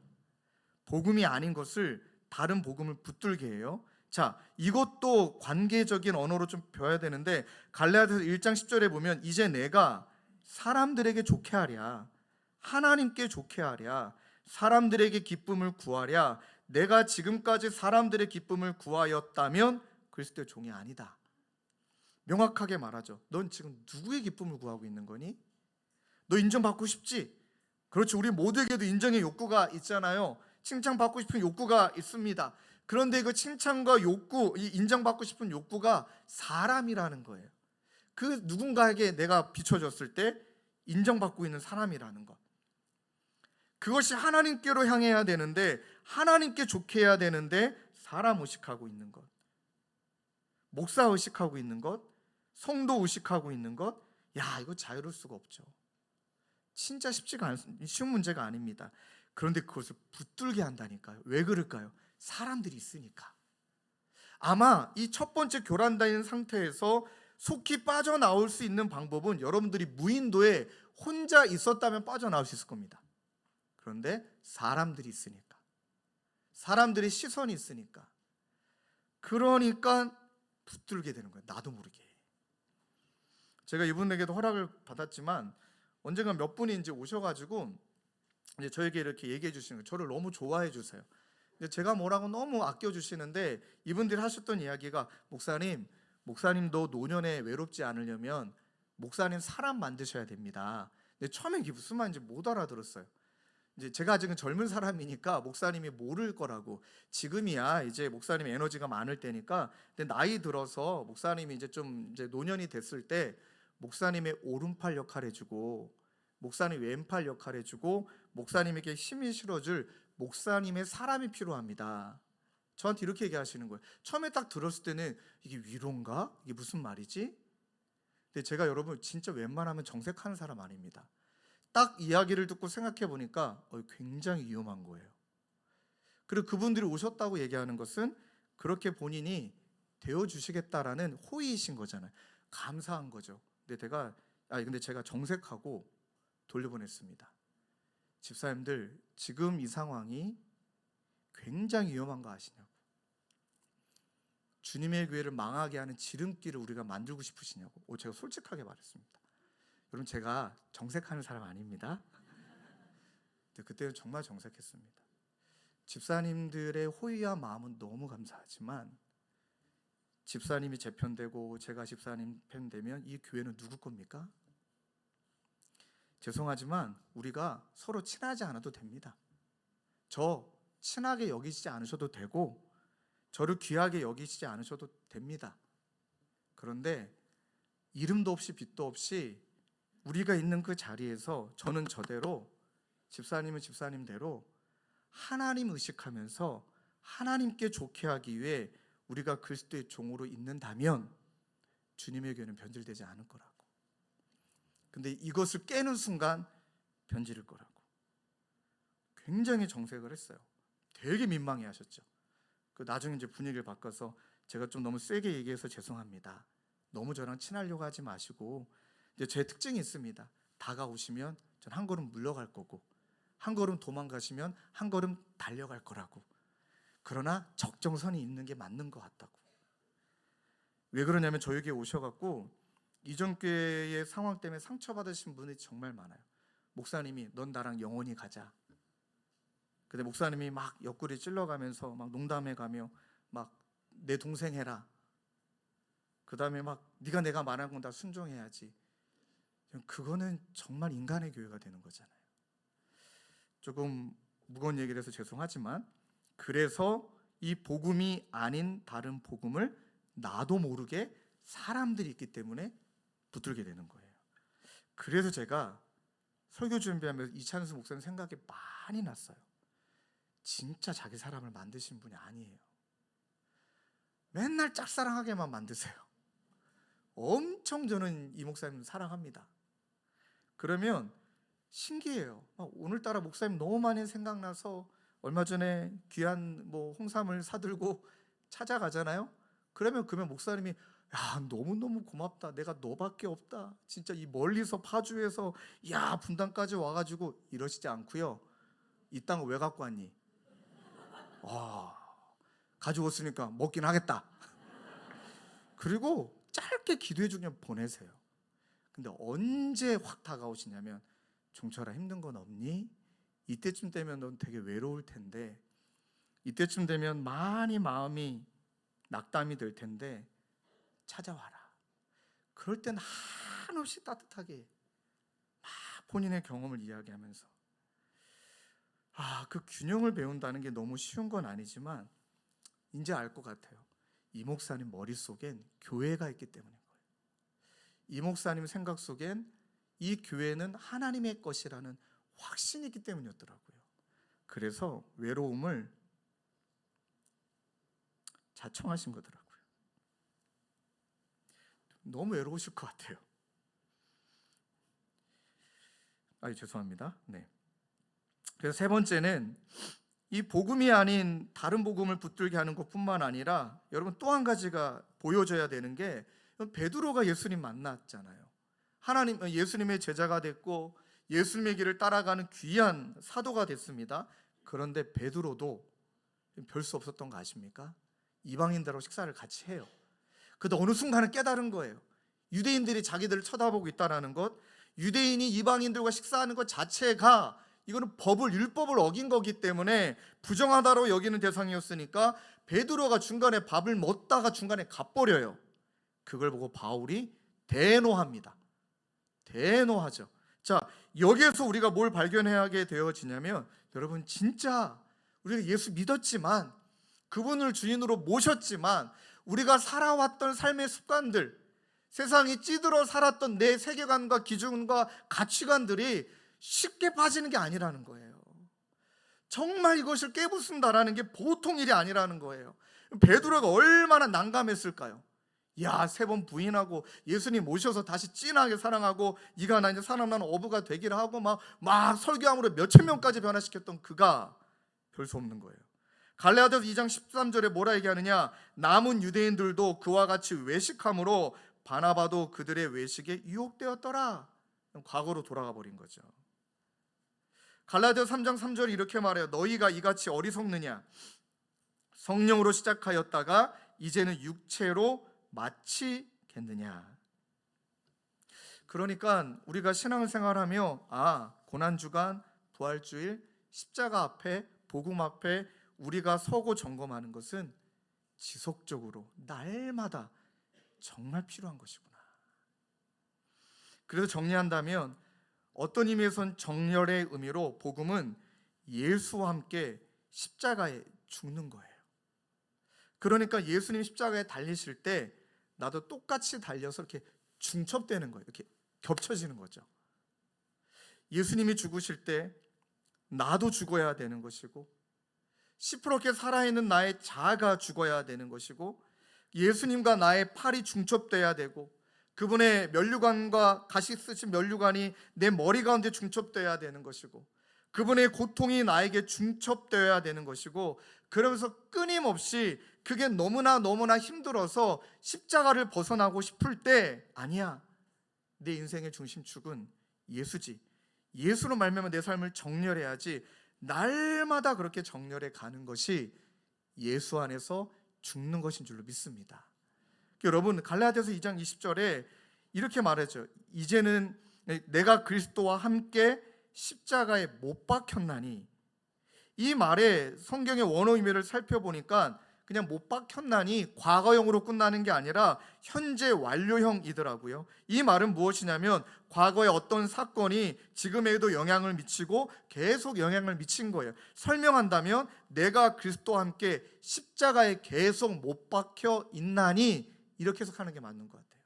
복음이 아닌 것을 다른 복음을 붙들게 해요. 자, 이것도 관계적인 언어로 좀 배워야 되는데 갈라디아서 1장 10절에 보면 이제 내가 사람들에게 좋게 하랴, 하나님께 좋게 하랴, 사람들에게 기쁨을 구하랴. 내가 지금까지 사람들의 기쁨을 구하였다면 그리스도의 종이 아니다. 명확하게 말하죠. 넌 지금 누구의 기쁨을 구하고 있는 거니? 너 인정받고 싶지? 그렇죠. 우리 모두에게도 인정의 욕구가 있잖아요. 칭찬받고 싶은 욕구가 있습니다. 그런데 그 칭찬과 욕구, 이 인정받고 싶은 욕구가 사람이라는 거예요. 그 누군가에게 내가 비춰졌을 때 인정받고 있는 사람이라는 것. 그것이 하나님께로 향해야 되는데, 하나님께 좋게 해야 되는데 사람 의식하고 있는 것, 목사 의식하고 있는 것, 성도 의식하고 있는 것. 야, 이거 자유로울 수가 없죠. 진짜 쉬운 문제가 아닙니다. 그런데 그것을 붙들게 한다니까요. 왜 그럴까요? 사람들이 있으니까. 아마 이 첫 번째 교란당인 상태에서 속히 빠져나올 수 있는 방법은 여러분들이 무인도에 혼자 있었다면 빠져나올 수 있을 겁니다. 그런데 사람들이 있으니까, 사람들의 시선이 있으니까, 그러니까 붙들게 되는 거예요. 나도 모르게. 제가 이분에게도 허락을 받았지만 언젠가 몇 분이 이제 오셔가지고 이제 저에게 이렇게 얘기해 주시는 거예요. 저를 너무 좋아해 주세요. 제가 뭐라고 너무 아껴 주시는데 이분들이 하셨던 이야기가, 목사님도 노년에 외롭지 않으려면 목사님 사람 만드셔야 됩니다. 근데 처음에 이게 무슨 말인지 못 알아들었어요. 이제 제가 아직은 젊은 사람이니까 목사님이 모를 거라고, 지금이야 이제 목사님 에너지가 많을 때니까. 근데 나이 들어서 목사님이 이제 좀 이제 노년이 됐을 때 목사님의 오른팔 역할 해주고, 목사님 왼팔 역할 해주고, 목사님에게 힘이 실어줄 목사님의 사람이 필요합니다. 저한테 이렇게 얘기하시는 거예요. 처음에 딱 들었을 때는 이게 위로인가? 이게 무슨 말이지? 근데 제가 여러분 진짜 웬만하면 정색하는 사람 아닙니다. 딱 이야기를 듣고 생각해 보니까 굉장히 위험한 거예요. 그리고 그분들이 오셨다고 얘기하는 것은 그렇게 본인이 되어주시겠다라는 호의이신 거잖아요. 감사한 거죠. 근데 제가 정색하고 돌려보냈습니다. 집사님들, 지금 이 상황이 굉장히 위험한 거 아시냐고. 주님의 교회를 망하게 하는 지름길을 우리가 만들고 싶으시냐고. 제가 솔직하게 말했습니다. 여러분, 제가 정색하는 사람 아닙니다. 근데 그때는 정말 정색했습니다. 집사님들의 호의와 마음은 너무 감사하지만 집사님이 제 편 되고 제가 집사님 편 되면 이 교회는 누구 겁니까? 죄송하지만 우리가 서로 친하지 않아도 됩니다. 저 친하게 여기지 않으셔도 되고, 저를 귀하게 여기시지 않으셔도 됩니다. 그런데 이름도 없이 빛도 없이 우리가 있는 그 자리에서 저는 저대로, 집사님은 집사님대로 하나님 의식하면서 하나님께 좋게 하기 위해 우리가 그리스도의 종으로 있는다면 주님의 교회는 변질되지 않을 거라고. 근데 이것을 깨는 순간 변질일 거라고. 굉장히 정색을 했어요. 되게 민망해 하셨죠. 나중에 이제 분위기를 바꿔서 제가 좀 너무 세게 얘기해서 죄송합니다. 너무 저랑 친하려고 하지 마시고, 이제 제 특징이 있습니다. 다가오시면 전 한 걸음 물러갈 거고, 한 걸음 도망가시면 한 걸음 달려갈 거라고. 그러나 적정선이 있는 게 맞는 것 같다고. 왜 그러냐면 저에게 오셔갖고 이전 교회의 상황 때문에 상처받으신 분이 정말 많아요. 목사님이 넌 나랑 영원히 가자. 근데 목사님이 막 옆구리 찔러가면서 막 농담해가며 막 내 동생 해라. 그 다음에 막 네가 내가 말한 건 다 순종해야지. 그거는 정말 인간의 교회가 되는 거잖아요. 조금 무거운 얘기를 해서 죄송하지만, 그래서 이 복음이 아닌 다른 복음을 나도 모르게 사람들이 있기 때문에 붙들게 되는 거예요. 그래서 제가 설교 준비하면서 이찬수 목사님 생각이 많이 났어요. 진짜 자기 사람을 만드신 분이 아니에요. 맨날 짝사랑하게만 만드세요. 엄청 저는 이 목사님 사랑합니다. 그러면 신기해요. 오늘따라 목사님 너무 많이 생각나서 얼마 전에 귀한 홍삼을 사들고 찾아가잖아요. 그러면 목사님이 야, 너무너무 고맙다. 내가 너밖에 없다. 진짜 이 멀리서 파주에서 분당까지 와가지고 이러시지 않고요. 이 땅을 왜 갖고 왔니? 와, 가지고 왔으니까 먹긴 하겠다. 그리고 짧게 기도해 주면 보내세요. 근데 언제 확 다가오시냐면, 종철아 힘든 건 없니? 이때쯤 되면 넌 되게 외로울 텐데, 이때쯤 되면 많이 마음이 낙담이 될 텐데 찾아와라. 그럴 땐 한없이 따뜻하게 막 본인의 경험을 이야기하면서, 그 균형을 배운다는 게 너무 쉬운 건 아니지만 이제 알 것 같아요. 이 목사님 머릿속엔 교회가 있기 때문인 거예요. 이 목사님 생각 속엔 이 교회는 하나님의 것이라는 확신이 있기 때문이었더라고요. 그래서 외로움을 자청하신 거더라고요. 너무 외로우실 것 같아요. 죄송합니다. 네. 그래서 세 번째는 이 복음이 아닌 다른 복음을 붙들게 하는 것뿐만 아니라, 여러분 또 한 가지가 보여져야 되는 게, 베드로가 예수님 만났잖아요. 예수님의 제자가 됐고 예수님의 길을 따라가는 귀한 사도가 됐습니다. 그런데 베드로도 별 수 없었던 거 아십니까? 이방인들하고 식사를 같이 해요. 근데 어느 순간은 깨달은 거예요. 유대인들이 자기들을 쳐다보고 있다는 것, 유대인이 이방인들과 식사하는 것 자체가 이거는 율법을 어긴 거기 때문에 부정하다로 여기는 대상이었으니까 베드로가 중간에 밥을 먹다가 중간에 가버려요. 그걸 보고 바울이 대노합니다. 대노하죠. 자, 여기에서 우리가 뭘 발견하게 되어지냐면, 여러분 진짜 우리가 예수 믿었지만, 그분을 주인으로 모셨지만, 우리가 살아왔던 삶의 습관들, 세상이 찌들어 살았던 내 세계관과 기준과 가치관들이 쉽게 빠지는 게 아니라는 거예요. 정말 이것을 깨부순다라는 게 보통 일이 아니라는 거예요. 베드로가 얼마나 난감했을까요? 3번 부인하고 예수님 모셔서 다시 진하게 사랑하고, 이가 나 이제 사랑하는 어부가 되기를 하고 막 설교함으로 몇천 명까지 변화시켰던 그가 별 수 없는 거예요. 갈라디아서 2장 13절에 뭐라 얘기하느냐? 남은 유대인들도 그와 같이 외식함으로 바나바도 그들의 외식에 유혹되었더라. 과거로 돌아가 버린 거죠. 갈라디아서 3장 3절에 이렇게 말해요. 너희가 이같이 어리석느냐? 성령으로 시작하였다가 이제는 육체로 마치겠느냐? 그러니까 우리가 신앙생활하며 고난주간, 부활주일, 십자가 앞에, 복음 앞에 우리가 서고 점검하는 것은 지속적으로 날마다 정말 필요한 것이구나. 그래서 정리한다면, 어떤 의미에선 정렬의 의미로 복음은 예수와 함께 십자가에 죽는 거예요. 그러니까 예수님 십자가에 달리실 때 나도 똑같이 달려서 이렇게 중첩되는 거예요. 이렇게 겹쳐지는 거죠. 예수님이 죽으실 때 나도 죽어야 되는 것이고, 시퍼렇게 살아있는 나의 자아가 죽어야 되는 것이고, 예수님과 나의 팔이 중첩돼야 되고, 그분의 면류관과 가시 쓰신 면류관이 내 머리 가운데 중첩돼야 되는 것이고, 그분의 고통이 나에게 중첩되어야 되는 것이고, 그러면서 끊임없이 그게 너무나 힘들어서 십자가를 벗어나고 싶을 때, 아니야, 내 인생의 중심축은 예수지, 예수로 말미암아 내 삶을 정렬해야지, 날마다 그렇게 정렬해 가는 것이 예수 안에서 죽는 것인 줄로 믿습니다. 여러분, 갈라디아서 2장 20절에 이렇게 말하죠. 이제는 내가 그리스도와 함께 십자가에 못 박혔나니. 이 말의 성경의 원어 의미를 살펴보니까 그냥 못 박혔나니 과거형으로 끝나는 게 아니라 현재 완료형이더라고요. 이 말은 무엇이냐면 과거의 어떤 사건이 지금에도 영향을 미치고 계속 영향을 미친 거예요. 설명한다면 내가 그리스도와 함께 십자가에 계속 못 박혀 있나니, 이렇게 해석하는 게 맞는 것 같아요.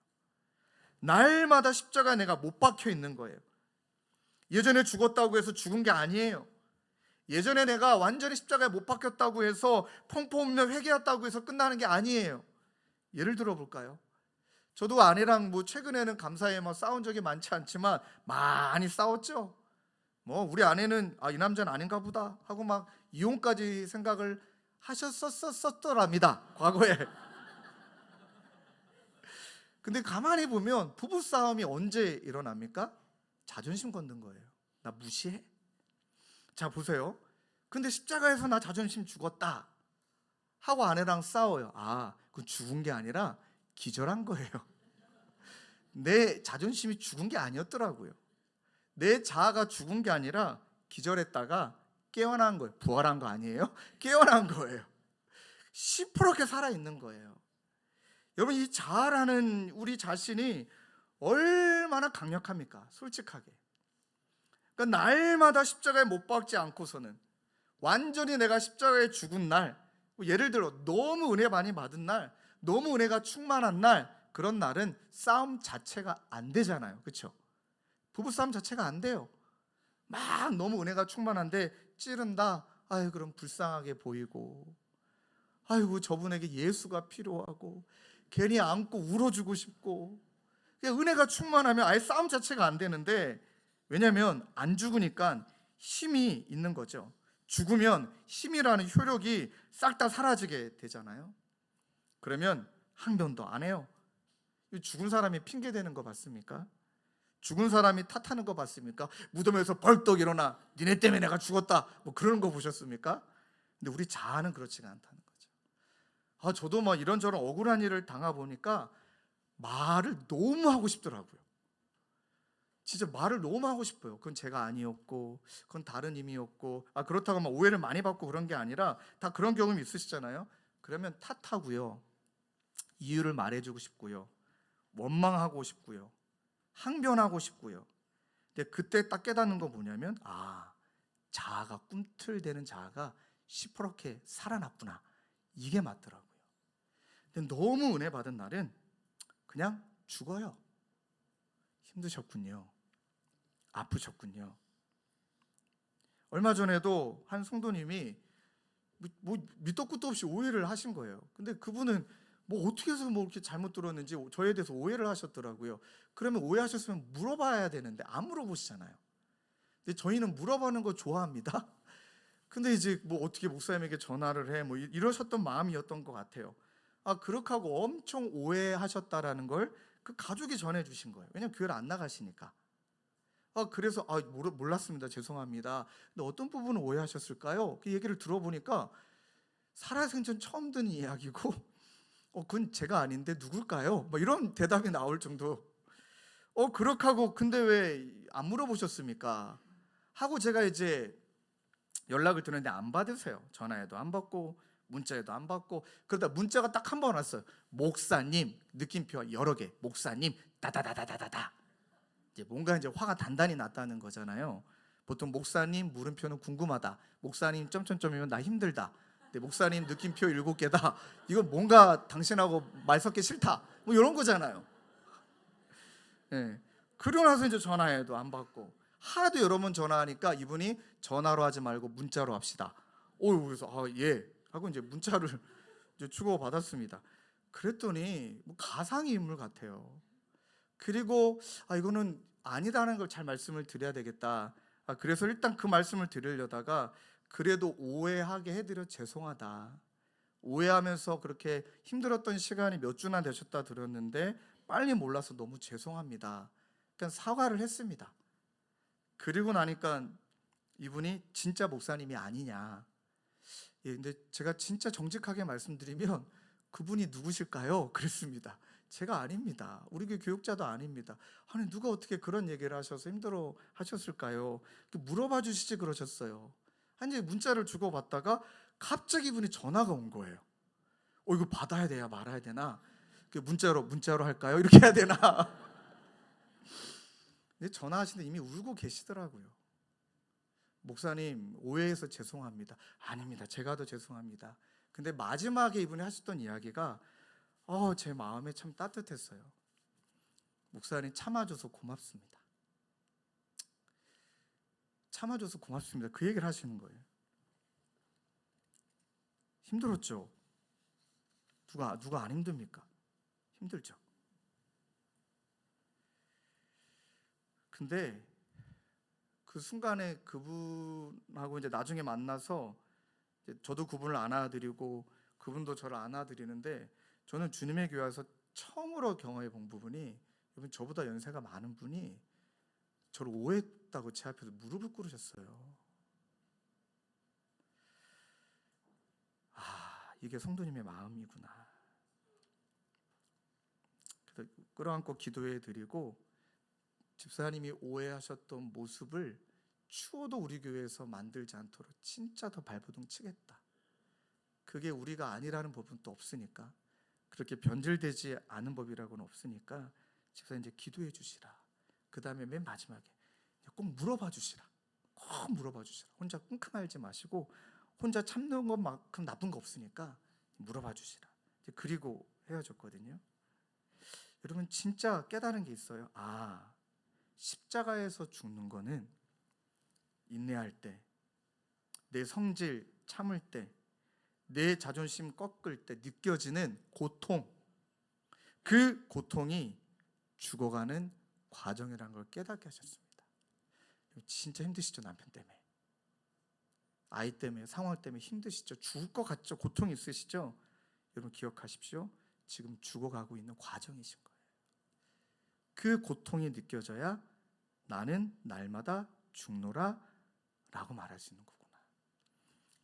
날마다 십자가에 내가 못 박혀 있는 거예요. 예전에 죽었다고 해서 죽은 게 아니에요. 예전에 내가 완전히 십자가에 못 박혔다고 해서 펑펑 울며 회개했다고 해서 끝나는 게 아니에요. 예를 들어 볼까요? 저도 아내랑 최근에는 감사히 싸운 적이 많지 않지만 많이 싸웠죠. 우리 아내는 이 남자는 아닌가 보다 하고 막 이혼까지 생각을 하셨었더랍니다, 과거에. 근데 가만히 보면 부부싸움이 언제 일어납니까? 자존심 건든 거예요. 나 무시해? 자, 보세요. 근데 십자가에서 나 자존심 죽었다 하고 아내랑 싸워요. 그건 죽은 게 아니라 기절한 거예요. 내 자존심이 죽은 게 아니었더라고요. 내 자아가 죽은 게 아니라 기절했다가 깨어난 거예요. 부활한 거 아니에요? 깨어난 거예요. 시퍼렇게 살아있는 거예요. 여러분, 이 자아라는 우리 자신이 얼마나 강력합니까? 솔직하게. 그러니까 날마다 십자가에 못 박지 않고서는, 완전히 내가 십자가에 죽은 날, 예를 들어 너무 은혜 많이 받은 날, 너무 은혜가 충만한 날, 그런 날은 싸움 자체가 안 되잖아요. 그렇죠? 부부싸움 자체가 안 돼요. 막 너무 은혜가 충만한데 찌른다. 그럼 불쌍하게 보이고, 저분에게 예수가 필요하고, 괜히 안고 울어주고 싶고. 은혜가 충만하면 아예 싸움 자체가 안 되는데, 왜냐하면 안 죽으니까 힘이 있는 거죠. 죽으면 힘이라는 효력이 싹 다 사라지게 되잖아요. 그러면 항변도 안 해요. 죽은 사람이 핑계 대는 거 봤습니까? 죽은 사람이 탓하는 거 봤습니까? 무덤에서 벌떡 일어나 니네 때문에 내가 죽었다 그런 거 보셨습니까? 근데 우리 자아는 그렇지가 않다는 거죠. 저도 이런저런 억울한 일을 당해보니까 말을 너무 하고 싶더라고요. 진짜 말을 너무 하고 싶어요. 그건 제가 아니었고, 그건 다른 의미였고, 그렇다고 오해를 많이 받고 그런 게 아니라, 다 그런 경험이 있으시잖아요. 그러면 탓하고요, 이유를 말해주고 싶고요, 원망하고 싶고요, 항변하고 싶고요. 근데 그때 딱 깨닫는 건 뭐냐면, 자아가, 꿈틀대는 자아가 시퍼렇게 살아났구나, 이게 맞더라고요. 근데 너무 은혜 받은 날은 그냥 죽어요. 힘드셨군요. 아프셨군요. 얼마 전에도 한 성도님이 밑도 끝도 없이 오해를 하신 거예요. 근데 그분은 어떻게 해서 이렇게 잘못 들었는지 저에 대해서 오해를 하셨더라고요. 그러면 오해하셨으면 물어봐야 되는데 안 물어보시잖아요. 근데 저희는 물어보는 거 좋아합니다. 근데 이제 어떻게 목사님에게 전화를 해 이러셨던 마음이었던 것 같아요. 그렇게 하고 엄청 오해하셨다라는 걸 그 가족이 전해주신 거예요. 왜냐면 교회를 안 나가시니까. 그래서 몰랐습니다, 죄송합니다. 근데 어떤 부분을 오해하셨을까요? 그 얘기를 들어보니까 살아생전 처음 듣는 이야기고, 그건 제가 아닌데 누굴까요? 이런 대답이 나올 정도. 그렇게 하고 근데 왜 안 물어보셨습니까? 하고 제가 이제 연락을 드렸는데 안 받으세요. 전화해도 안 받고 문자에도 안 받고. 그러다 문자가 딱 한 번 왔어요. 목사님, 느낌표 여러 개. 목사님 다다다다다다. 이제 뭔가 화가 단단히 났다는 거잖아요. 보통 목사님 물음표는 궁금하다, 목사님 점점점이면 나 힘들다, 네, 목사님 느낌표 7개다. 이거 뭔가 당신하고 말 섞기 싫다. 뭐 이런 거잖아요. 네. 그러고 나서 이제 전화해도 안 받고 하도 여러 번 전화하니까 이분이 전화로 하지 말고 문자로 합시다. 그래서 예 하고 이제 문자를 이제 주고 받았습니다. 그랬더니 뭐 가상의 인물 같아요. 그리고 이거는 아니다는 걸 잘 말씀을 드려야 되겠다. 그래서 일단 그 말씀을 드리려다가 그래도 오해하게 해드려 죄송하다. 오해하면서 그렇게 힘들었던 시간이 몇 주나 되셨다 들었는데 빨리 몰라서 너무 죄송합니다. 그러니까 사과를 했습니다. 그리고 나니까 이분이 진짜 목사님이 아니냐. 근데 제가 진짜 정직하게 말씀드리면 그분이 누구실까요? 그랬습니다. 제가 아닙니다. 우리 교회 교육자도 아닙니다. 아니 누가 어떻게 그런 얘기를 하셔서 힘들어 하셨을까요? 물어봐 주시지 그러셨어요. 한 문자를 주고받다가 갑자기 이분이 전화가 온 거예요. 이거 받아야 돼야 말아야 되나? 문자로 할까요? 이렇게 해야 되나? 근데 전화하시는데 이미 울고 계시더라고요. 목사님 오해해서 죄송합니다. 아닙니다. 제가 더 죄송합니다. 근데 마지막에 이분이 하셨던 이야기가 제 마음에 참 따뜻했어요. 목사님 참아줘서 고맙습니다. 참아줘서 고맙습니다. 그 얘기를 하시는 거예요. 힘들었죠? 누가 안 힘듭니까? 힘들죠. 근데 그 순간에 그분하고 이제 나중에 만나서 이제 저도 그분을 안아드리고 그분도 저를 안아드리는데 저는 주님의 교회 와서 처음으로 경험해 본 부분이 이분 저보다 연세가 많은 분이 저를 오해했다고 제 앞에서 무릎을 꿇으셨어요. 이게 성도님의 마음이구나. 그래서 끌어안고 기도해 드리고 집사님이 오해하셨던 모습을 추워도 우리 교회에서 만들지 않도록 진짜 더 발버둥 치겠다. 그게 우리가 아니라는 법은 또 없으니까, 그렇게 변질되지 않은 법이라고는 없으니까 집사님 이제 기도해 주시라. 그 다음에 맨 마지막에 꼭 물어봐 주시라. 꼭 물어봐 주시라. 혼자 끙끙 앓지 마시고 혼자 참는 것만큼 나쁜 거 없으니까 물어봐 주시라. 그리고 헤어졌거든요. 여러분 진짜 깨달은 게 있어요. 십자가에서 죽는 거는 인내할 때, 내 성질 참을 때, 내 자존심 꺾을 때 느껴지는 고통, 그 고통이 죽어가는 과정이라는 걸 깨닫게 하셨습니다. 진짜 힘드시죠? 남편 때문에, 아이 때문에, 상황 때문에 힘드시죠? 죽을 것 같죠? 고통이 있으시죠? 여러분 기억하십시오. 지금 죽어가고 있는 과정이신 거예요. 그 고통이 느껴져야 나는 날마다 죽노라 라고 말할 수 있는 거구나.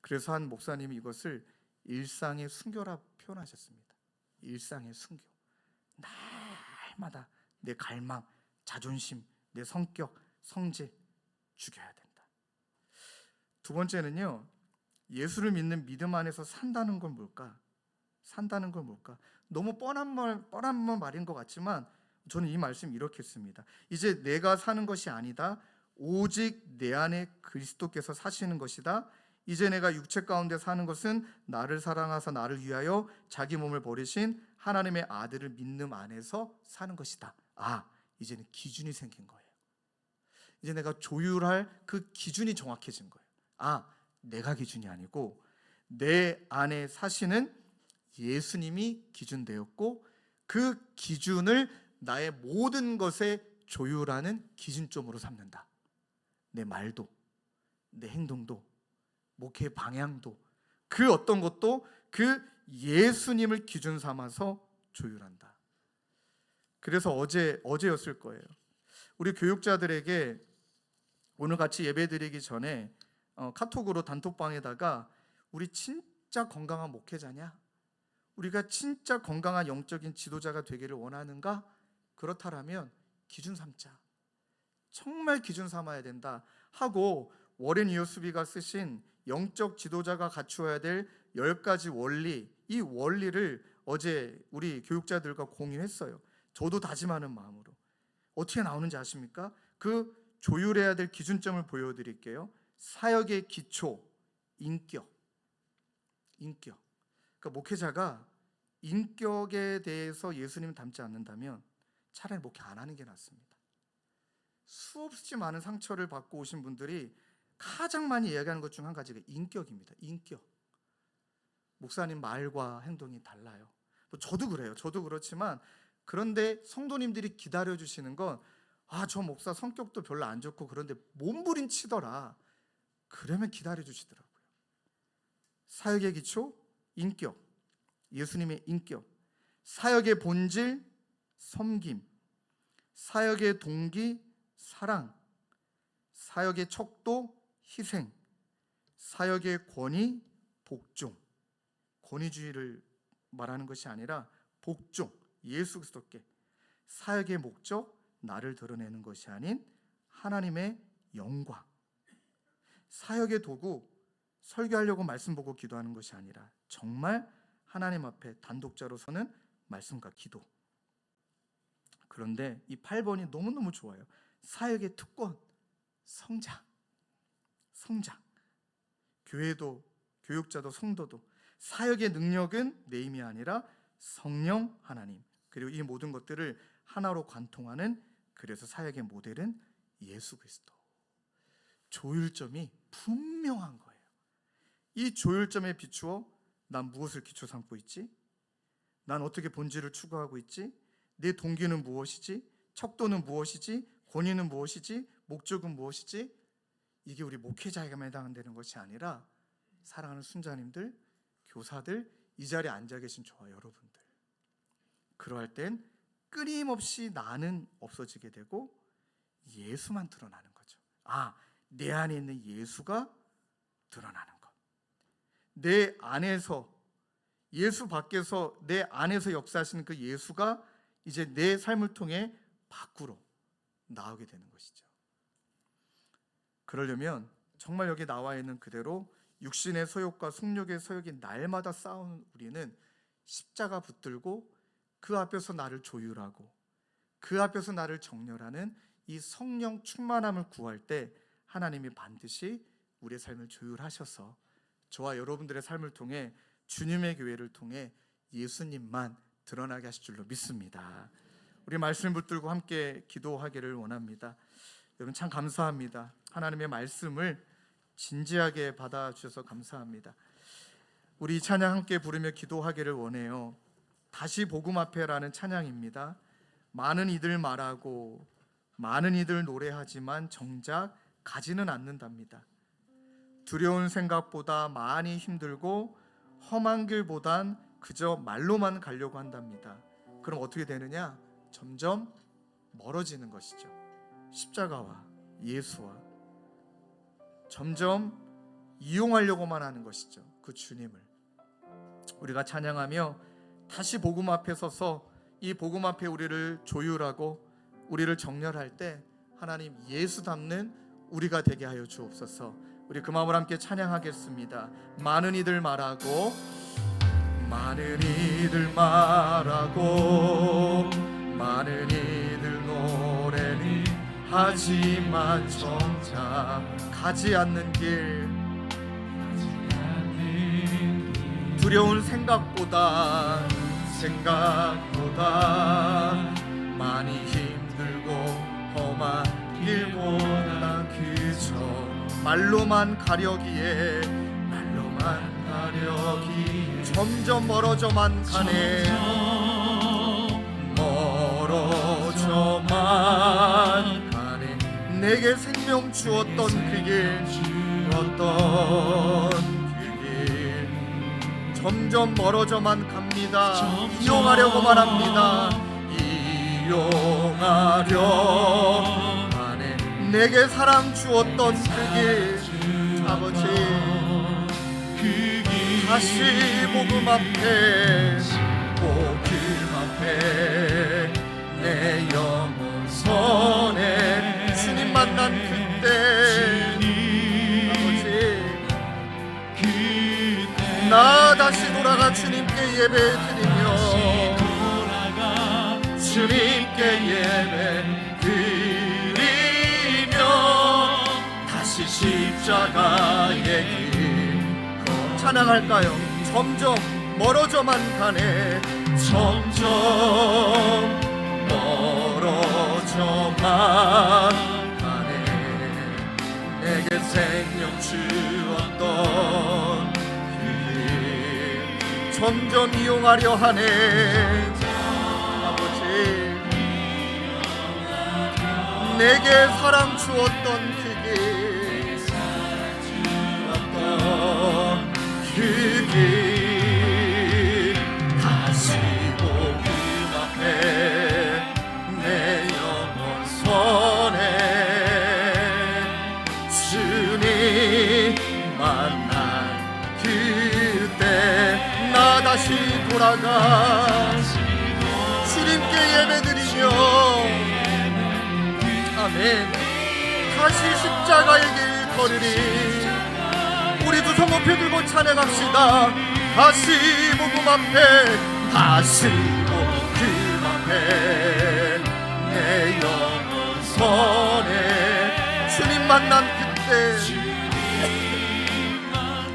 그래서 한 목사님이 이것을 일상의 순교라 표현하셨습니다. 일상의 순교. 날마다 내 갈망, 자존심, 내 성격, 성질 죽여야 된다. 두 번째는요, 예수를 믿는 믿음 안에서 산다는 건 뭘까? 산다는 건 뭘까? 너무 뻔한 말인 것 같지만 저는 이 말씀 이렇게 했습니다. 이제 내가 사는 것이 아니다. 오직 내 안에 그리스도께서 사시는 것이다. 이제 내가 육체 가운데 사는 것은 나를 사랑하사 나를 위하여 자기 몸을 버리신 하나님의 아들을 믿는 안에서 사는 것이다. 이제는 기준이 생긴 거예요. 이제 내가 조율할 그 기준이 정확해진 거예요. 내가 기준이 아니고 내 안에 사시는 예수님이 기준 되었고, 그 기준을 나의 모든 것에 조율하는 기준점으로 삼는다. 내 말도, 내 행동도, 목회의 방향도, 그 어떤 것도 그 예수님을 기준 삼아서 조율한다. 그래서 어제였을 거예요. 우리 교육자들에게 오늘 같이 예배드리기 전에 카톡으로 단톡방에다가 우리 진짜 건강한 목회자냐? 우리가 진짜 건강한 영적인 지도자가 되기를 원하는가? 그렇다라면 기준 삼자. 정말 기준 삼아야 된다 하고, 워렌 위어스비가 쓰신 영적 지도자가 갖추어야 될 10가지 원리, 이 원리를 어제 우리 교육자들과 공유했어요. 저도 다짐하는 마음으로. 어떻게 나오는지 아십니까? 그 조율해야 될 기준점을 보여드릴게요. 사역의 기초, 인격. 인격. 그러니까 목회자가 인격에 대해서 예수님 닮지 않는다면 차라리 목회 안 하는 게 낫습니다. 수없이 많은 상처를 받고 오신 분들이 가장 많이 이야기하는 것 중 한 가지가 인격입니다. 인격. 목사님 말과 행동이 달라요. 저도 그래요. 저도 그렇지만 그런데 성도님들이 기다려주시는 건 저 목사 성격도 별로 안 좋고 그런데 몸부림치더라. 그러면 기다려주시더라고요. 사역의 기초, 인격. 예수님의 인격. 사역의 본질, 섬김. 사역의 동기, 사랑. 사역의 척도, 희생. 사역의 권위, 복종. 권위주의를 말하는 것이 아니라 복종, 예수 그리스도께. 사역의 목적, 나를 드러내는 것이 아닌 하나님의 영광. 사역의 도구, 설교하려고 말씀 보고 기도하는 것이 아니라 정말 하나님 앞에 단독자로 서는 말씀과 기도. 그런데 이 8번이 너무너무 좋아요. 사역의 특권, 성장. 교회도, 교육자도, 성도도. 사역의 능력은 내 힘이 아니라 성령 하나님. 그리고 이 모든 것들을 하나로 관통하는, 그래서 사역의 모델은 예수 그리스도. 조율점이 분명한 거예요. 이 조율점에 비추어 난 무엇을 기초 삼고 있지? 난 어떻게 본질을 추구하고 있지? 내 동기는 무엇이지? 척도는 무엇이지? 권위는 무엇이지? 목적은 무엇이지? 이게 우리 목회자에게만 해당되는 것이 아니라 사랑하는 순자님들, 교사들, 이 자리에 앉아 계신 저와 여러분들, 그러할 땐 끊임없이 나는 없어지게 되고 예수만 드러나는 거죠. 내 안에 있는 예수가 드러나는 것. 내 안에서, 예수 밖에서 내 안에서 역사하시는 그 예수가 이제 내 삶을 통해 밖으로 나오게 되는 것이죠. 그러려면 정말 여기 나와 있는 그대로 육신의 소욕과 속욕의 소욕이 날마다 싸우는 우리는 십자가 붙들고 그 앞에서 나를 조율하고 그 앞에서 나를 정렬하는 이 성령 충만함을 구할 때 하나님이 반드시 우리의 삶을 조율하셔서 저와 여러분들의 삶을 통해 주님의 교회를 통해 예수님만 드러나게 하실 줄로 믿습니다. 우리 말씀을 붙들고 함께 기도하기를 원합니다. 여러분 참 감사합니다. 하나님의 말씀을 진지하게 받아주셔서 감사합니다. 우리 이 찬양 함께 부르며 기도하기를 원해요. 다시 복음 앞에라는 찬양입니다. 많은 이들 말하고 많은 이들 노래하지만 정작 가지는 않는답니다. 두려운 생각보다 많이 힘들고 험한 길보단 그저 말로만 가려고 한답니다. 그럼 어떻게 되느냐? 점점 멀어지는 것이죠. 십자가와 예수와 점점 이용하려고만 하는 것이죠. 그 주님을 우리가 찬양하며 다시 복음 앞에 서서 이 복음 앞에 우리를 조율하고 우리를 정렬할 때 하나님 예수 닮는 우리가 되게 하여 주옵소서. 우리 그 마음을 함께 찬양하겠습니다. 많은 이들 말하고 많은 이들 말하고 많은 이들 노래는 하지만 정작 가지 않는 길, 두려운 생각보다 많이 힘들고 험한 길보다 그저 말로만 가려기에 점점 멀어져만 가네. 멀어져만 가네. 내게 생명 주었던 그 길, 점점 멀어져만 갑니다. 이용하려고만 합니다. 이용하려 하네. 내게 사랑 주었던 그 길, 아버지 다시 복음 앞에 내 영혼 선에 주님 만난 그때 나 다시 돌아가 주님께 예배드리며 다시 십자가의 길 찬양할까요? 점점 멀어져만 가네. 점점 멀어져만 가네. 내게 생명 주었던 그길 점점 이용하려 하네. 아버지, 내게 사랑 주었던 그 길 다시 복음 앞에 내 영혼 손에 주님 만난 그때 나 다시 돌아가 주님께 예배드리며 아멘 다시 십자가의 길 걸으리. 우리 두 손 높이 들고 찬양합시다. 다시 복음 앞에 다시 복음 앞에 내 영혼 손에 주님 만난 그때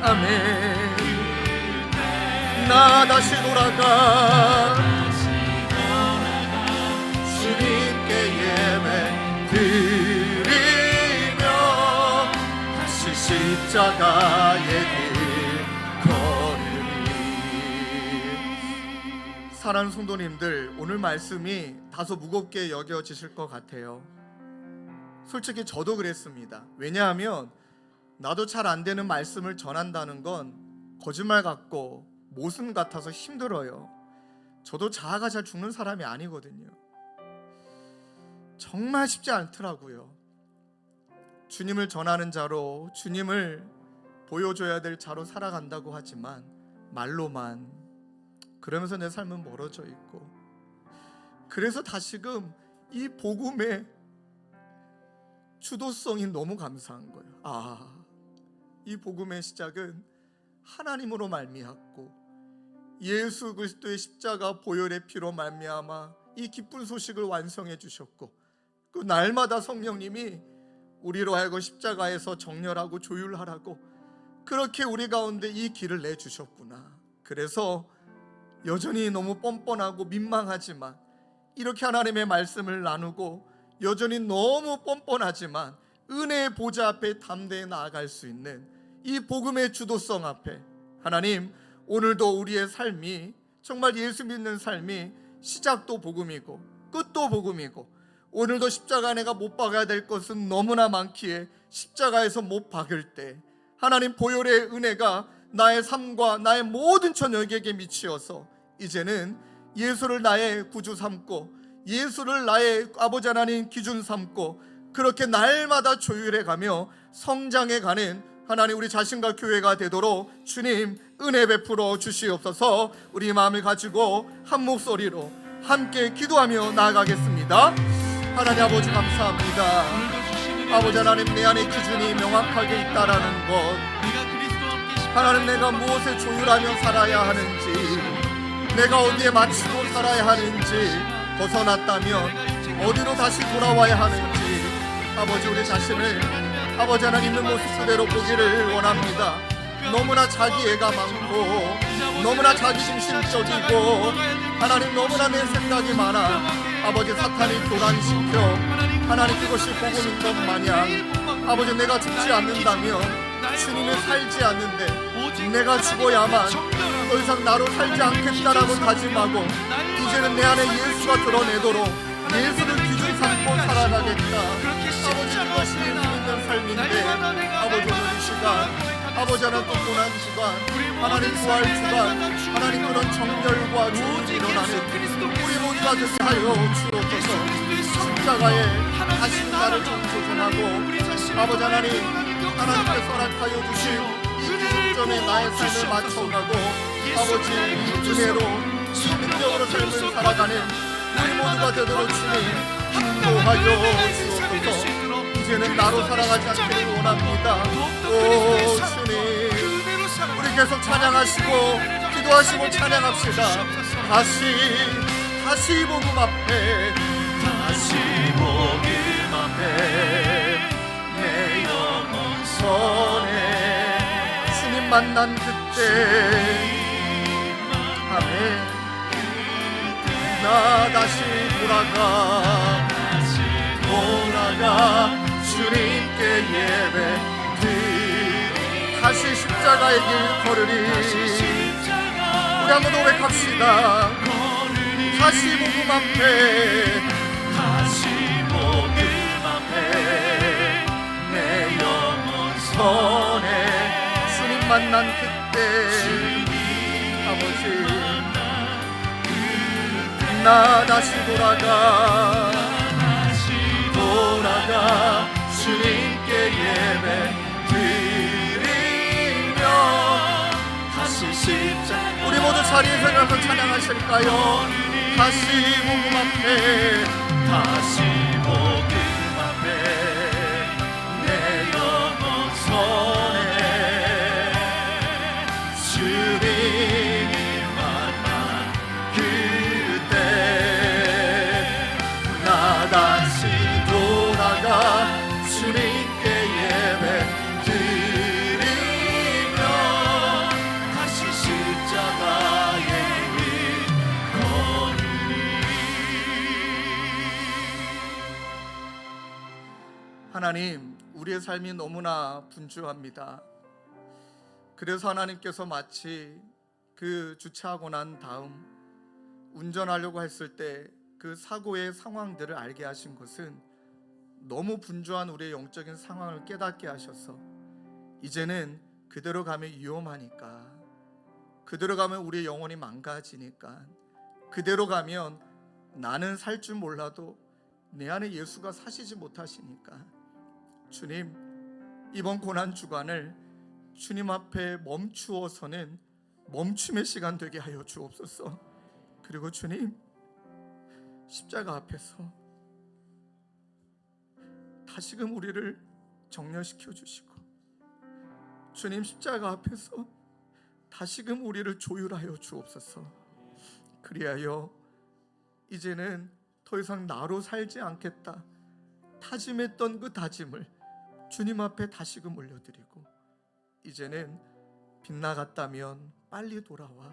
아멘 나 다시 돌아가 주님께 예배 드리며 다시 십자가의 길 걸으리. 사랑하는 성도님들, 오늘 말씀이 다소 무겁게 여겨지실 것 같아요. 솔직히 저도 그랬습니다. 왜냐하면 나도 잘 안 되는 말씀을 전한다는 건 거짓말 같고 모순 같아서 힘들어요. 저도 자아가 잘 죽는 사람이 아니거든요. 정말 쉽지 않더라고요. 주님을 전하는 자로, 주님을 보여줘야 될 자로 살아간다고 하지만 말로만, 그러면서 내 삶은 멀어져 있고, 그래서 다시금 이 복음의 주도성이 너무 감사한 거예요. 이 복음의 시작은 하나님으로 말미암고 예수 그리스도의 십자가 보혈의 피로 말미암아 이 기쁜 소식을 완성해 주셨고, 그 날마다 성령님이 우리로 하여금 십자가에서 정렬하고 조율하라고 그렇게 우리 가운데 이 길을 내주셨구나. 그래서 여전히 너무 뻔뻔하고 민망하지만, 이렇게 하나님의 말씀을 나누고 여전히 너무 뻔뻔하지만 은혜의 보좌 앞에 담대히 나아갈 수 있는 이 복음의 주도성 앞에 하나님, 오늘도 우리의 삶이 정말 예수 믿는 삶이 시작도 복음이고 끝도 복음이고, 오늘도 십자가 내가 못 박아야 될 것은 너무나 많기에 십자가에서 못 박을 때 하나님 보혈의 은혜가 나의 삶과 나의 모든 처녀에게 미치어서 이제는 예수를 나의 구주 삼고 예수를 나의 아버지 하나님 기준 삼고 그렇게 날마다 조율해가며 성장해가는 하나님 우리 자신과 교회가 되도록 주님 은혜 베풀어 주시옵소서. 우리 마음을 가지고 한 목소리로 함께 기도하며 나아가겠습니다. 하나님 아버지 감사합니다. 아버지 하나님, 내 안에 기준이 명확하게 있다라는 것, 하나님 내가 무엇에 조율하며 살아야 하는지, 내가 어디에 맞추고 살아야 하는지 벗어났다면 어디로 다시 돌아와야 하는지 아버지 우리 자신을 아버지 하나님 있는 모습 그대로 보기를 원합니다. 너무나 자기애가 많고 너무나 자기중심적이고 하나님 너무나 내 생각이 많아 아버지 사탄이 교란시켜 하나님 그것이 복음인 것 마냥 아버지 내가 죽지 않는다면 주님은 살지 않는데 내가 죽어야만 더 이상 나로 살지 않겠다라고 다짐하고 이제는 내 안에 예수가 드러내도록 예수를 기준 삼고 살아가겠다. 아버지 그것이 예수 있는 삶인데 아버지 오늘 이 시간 아버지 하나님 또 고난주간 하나님 부활주간 하나님 그런 정결과 조율이 일어나는 우리 모두가 되게 하여 주옵소서. 십자가에 다시 나를 정조준하고 아버지 하나님께서 허락하여 주신 이 기준점에 나의 삶을 맞춰가고 아버지 은혜로 능력으로 삶을 살아가는 우리 모두가 되도록 주님 인도하여 주옵소서. 이제는 나로 살아가지 않기를 원합니다. 오 주님, 우리 계속 찬양하시고 기도하시고 찬양합시다. 다시 복음 앞에 다시 복음 앞에 내 영혼 손에 주님 만난 그때 아멘. 나 다시 돌아가 주님께 예배 드리 다시 십자가의 길 걸으리. 우리 한번 고백합시다. 다시 복음 앞에 내 영혼 선에 주님 만난 그때 아버지 나 다시 돌아가 주님께 예배 드리며 다시 십자가 우리 모두 자리에 서서 찬양하실까요? 다시 복음 앞에 내 영혼 선에 주님 만난 그때 나 다시 돌아가 주님께 예배 드리며 다시 십자가의 길 걸으리. 하나님, 우리의 삶이 너무나 분주합니다. 그래서 하나님께서 마치 그 주차하고 난 다음 운전하려고 했을 때 그 사고의 상황들을 알게 하신 것은 너무 분주한 우리의 영적인 상황을 깨닫게 하셔서 이제는 그대로 가면 위험하니까, 그대로 가면 우리의 영혼이 망가지니까, 그대로 가면 나는 살 줄 몰라도 내 안에 예수가 사시지 못하시니까 주님, 이번 고난 주간을 주님 앞에 멈추어서는 멈춤의 시간 되게 하여 주옵소서. 그리고 주님, 십자가 앞에서 다시금 우리를 정렬시켜 주시고, 주님 십자가 앞에서 다시금 우리를 조율하여 주옵소서. 그리하여 이제는 더 이상 나로 살지 않겠다 다짐했던 그 다짐을 주님 앞에 다시금 올려드리고, 이제는 빗나갔다면 빨리 돌아와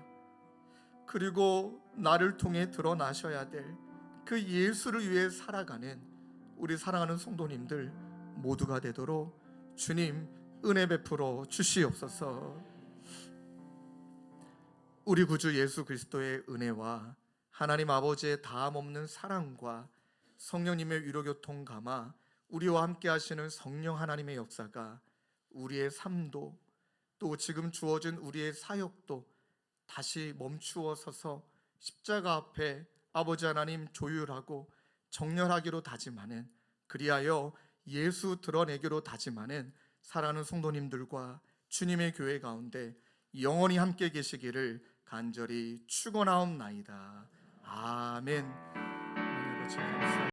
그리고 나를 통해 드러나셔야 될 그 예수를 위해 살아가는 우리 사랑하는 성도님들 모두가 되도록 주님 은혜 베풀어 주시옵소서. 우리 구주 예수 그리스도의 은혜와 하나님 아버지의 다함없는 사랑과 성령님의 위로교통 감화, 우리와 함께 하시는 성령 하나님의 역사가 우리의 삶도 또 지금 주어진 우리의 사역도 다시 멈추어 서서 십자가 앞에 아버지 하나님 조율하고 정렬하기로 다짐하는, 그리하여 예수 드러내기로 다짐하는 사랑하는 성도님들과 주님의 교회 가운데 영원히 함께 계시기를 간절히 축원하옵나이다. 아멘.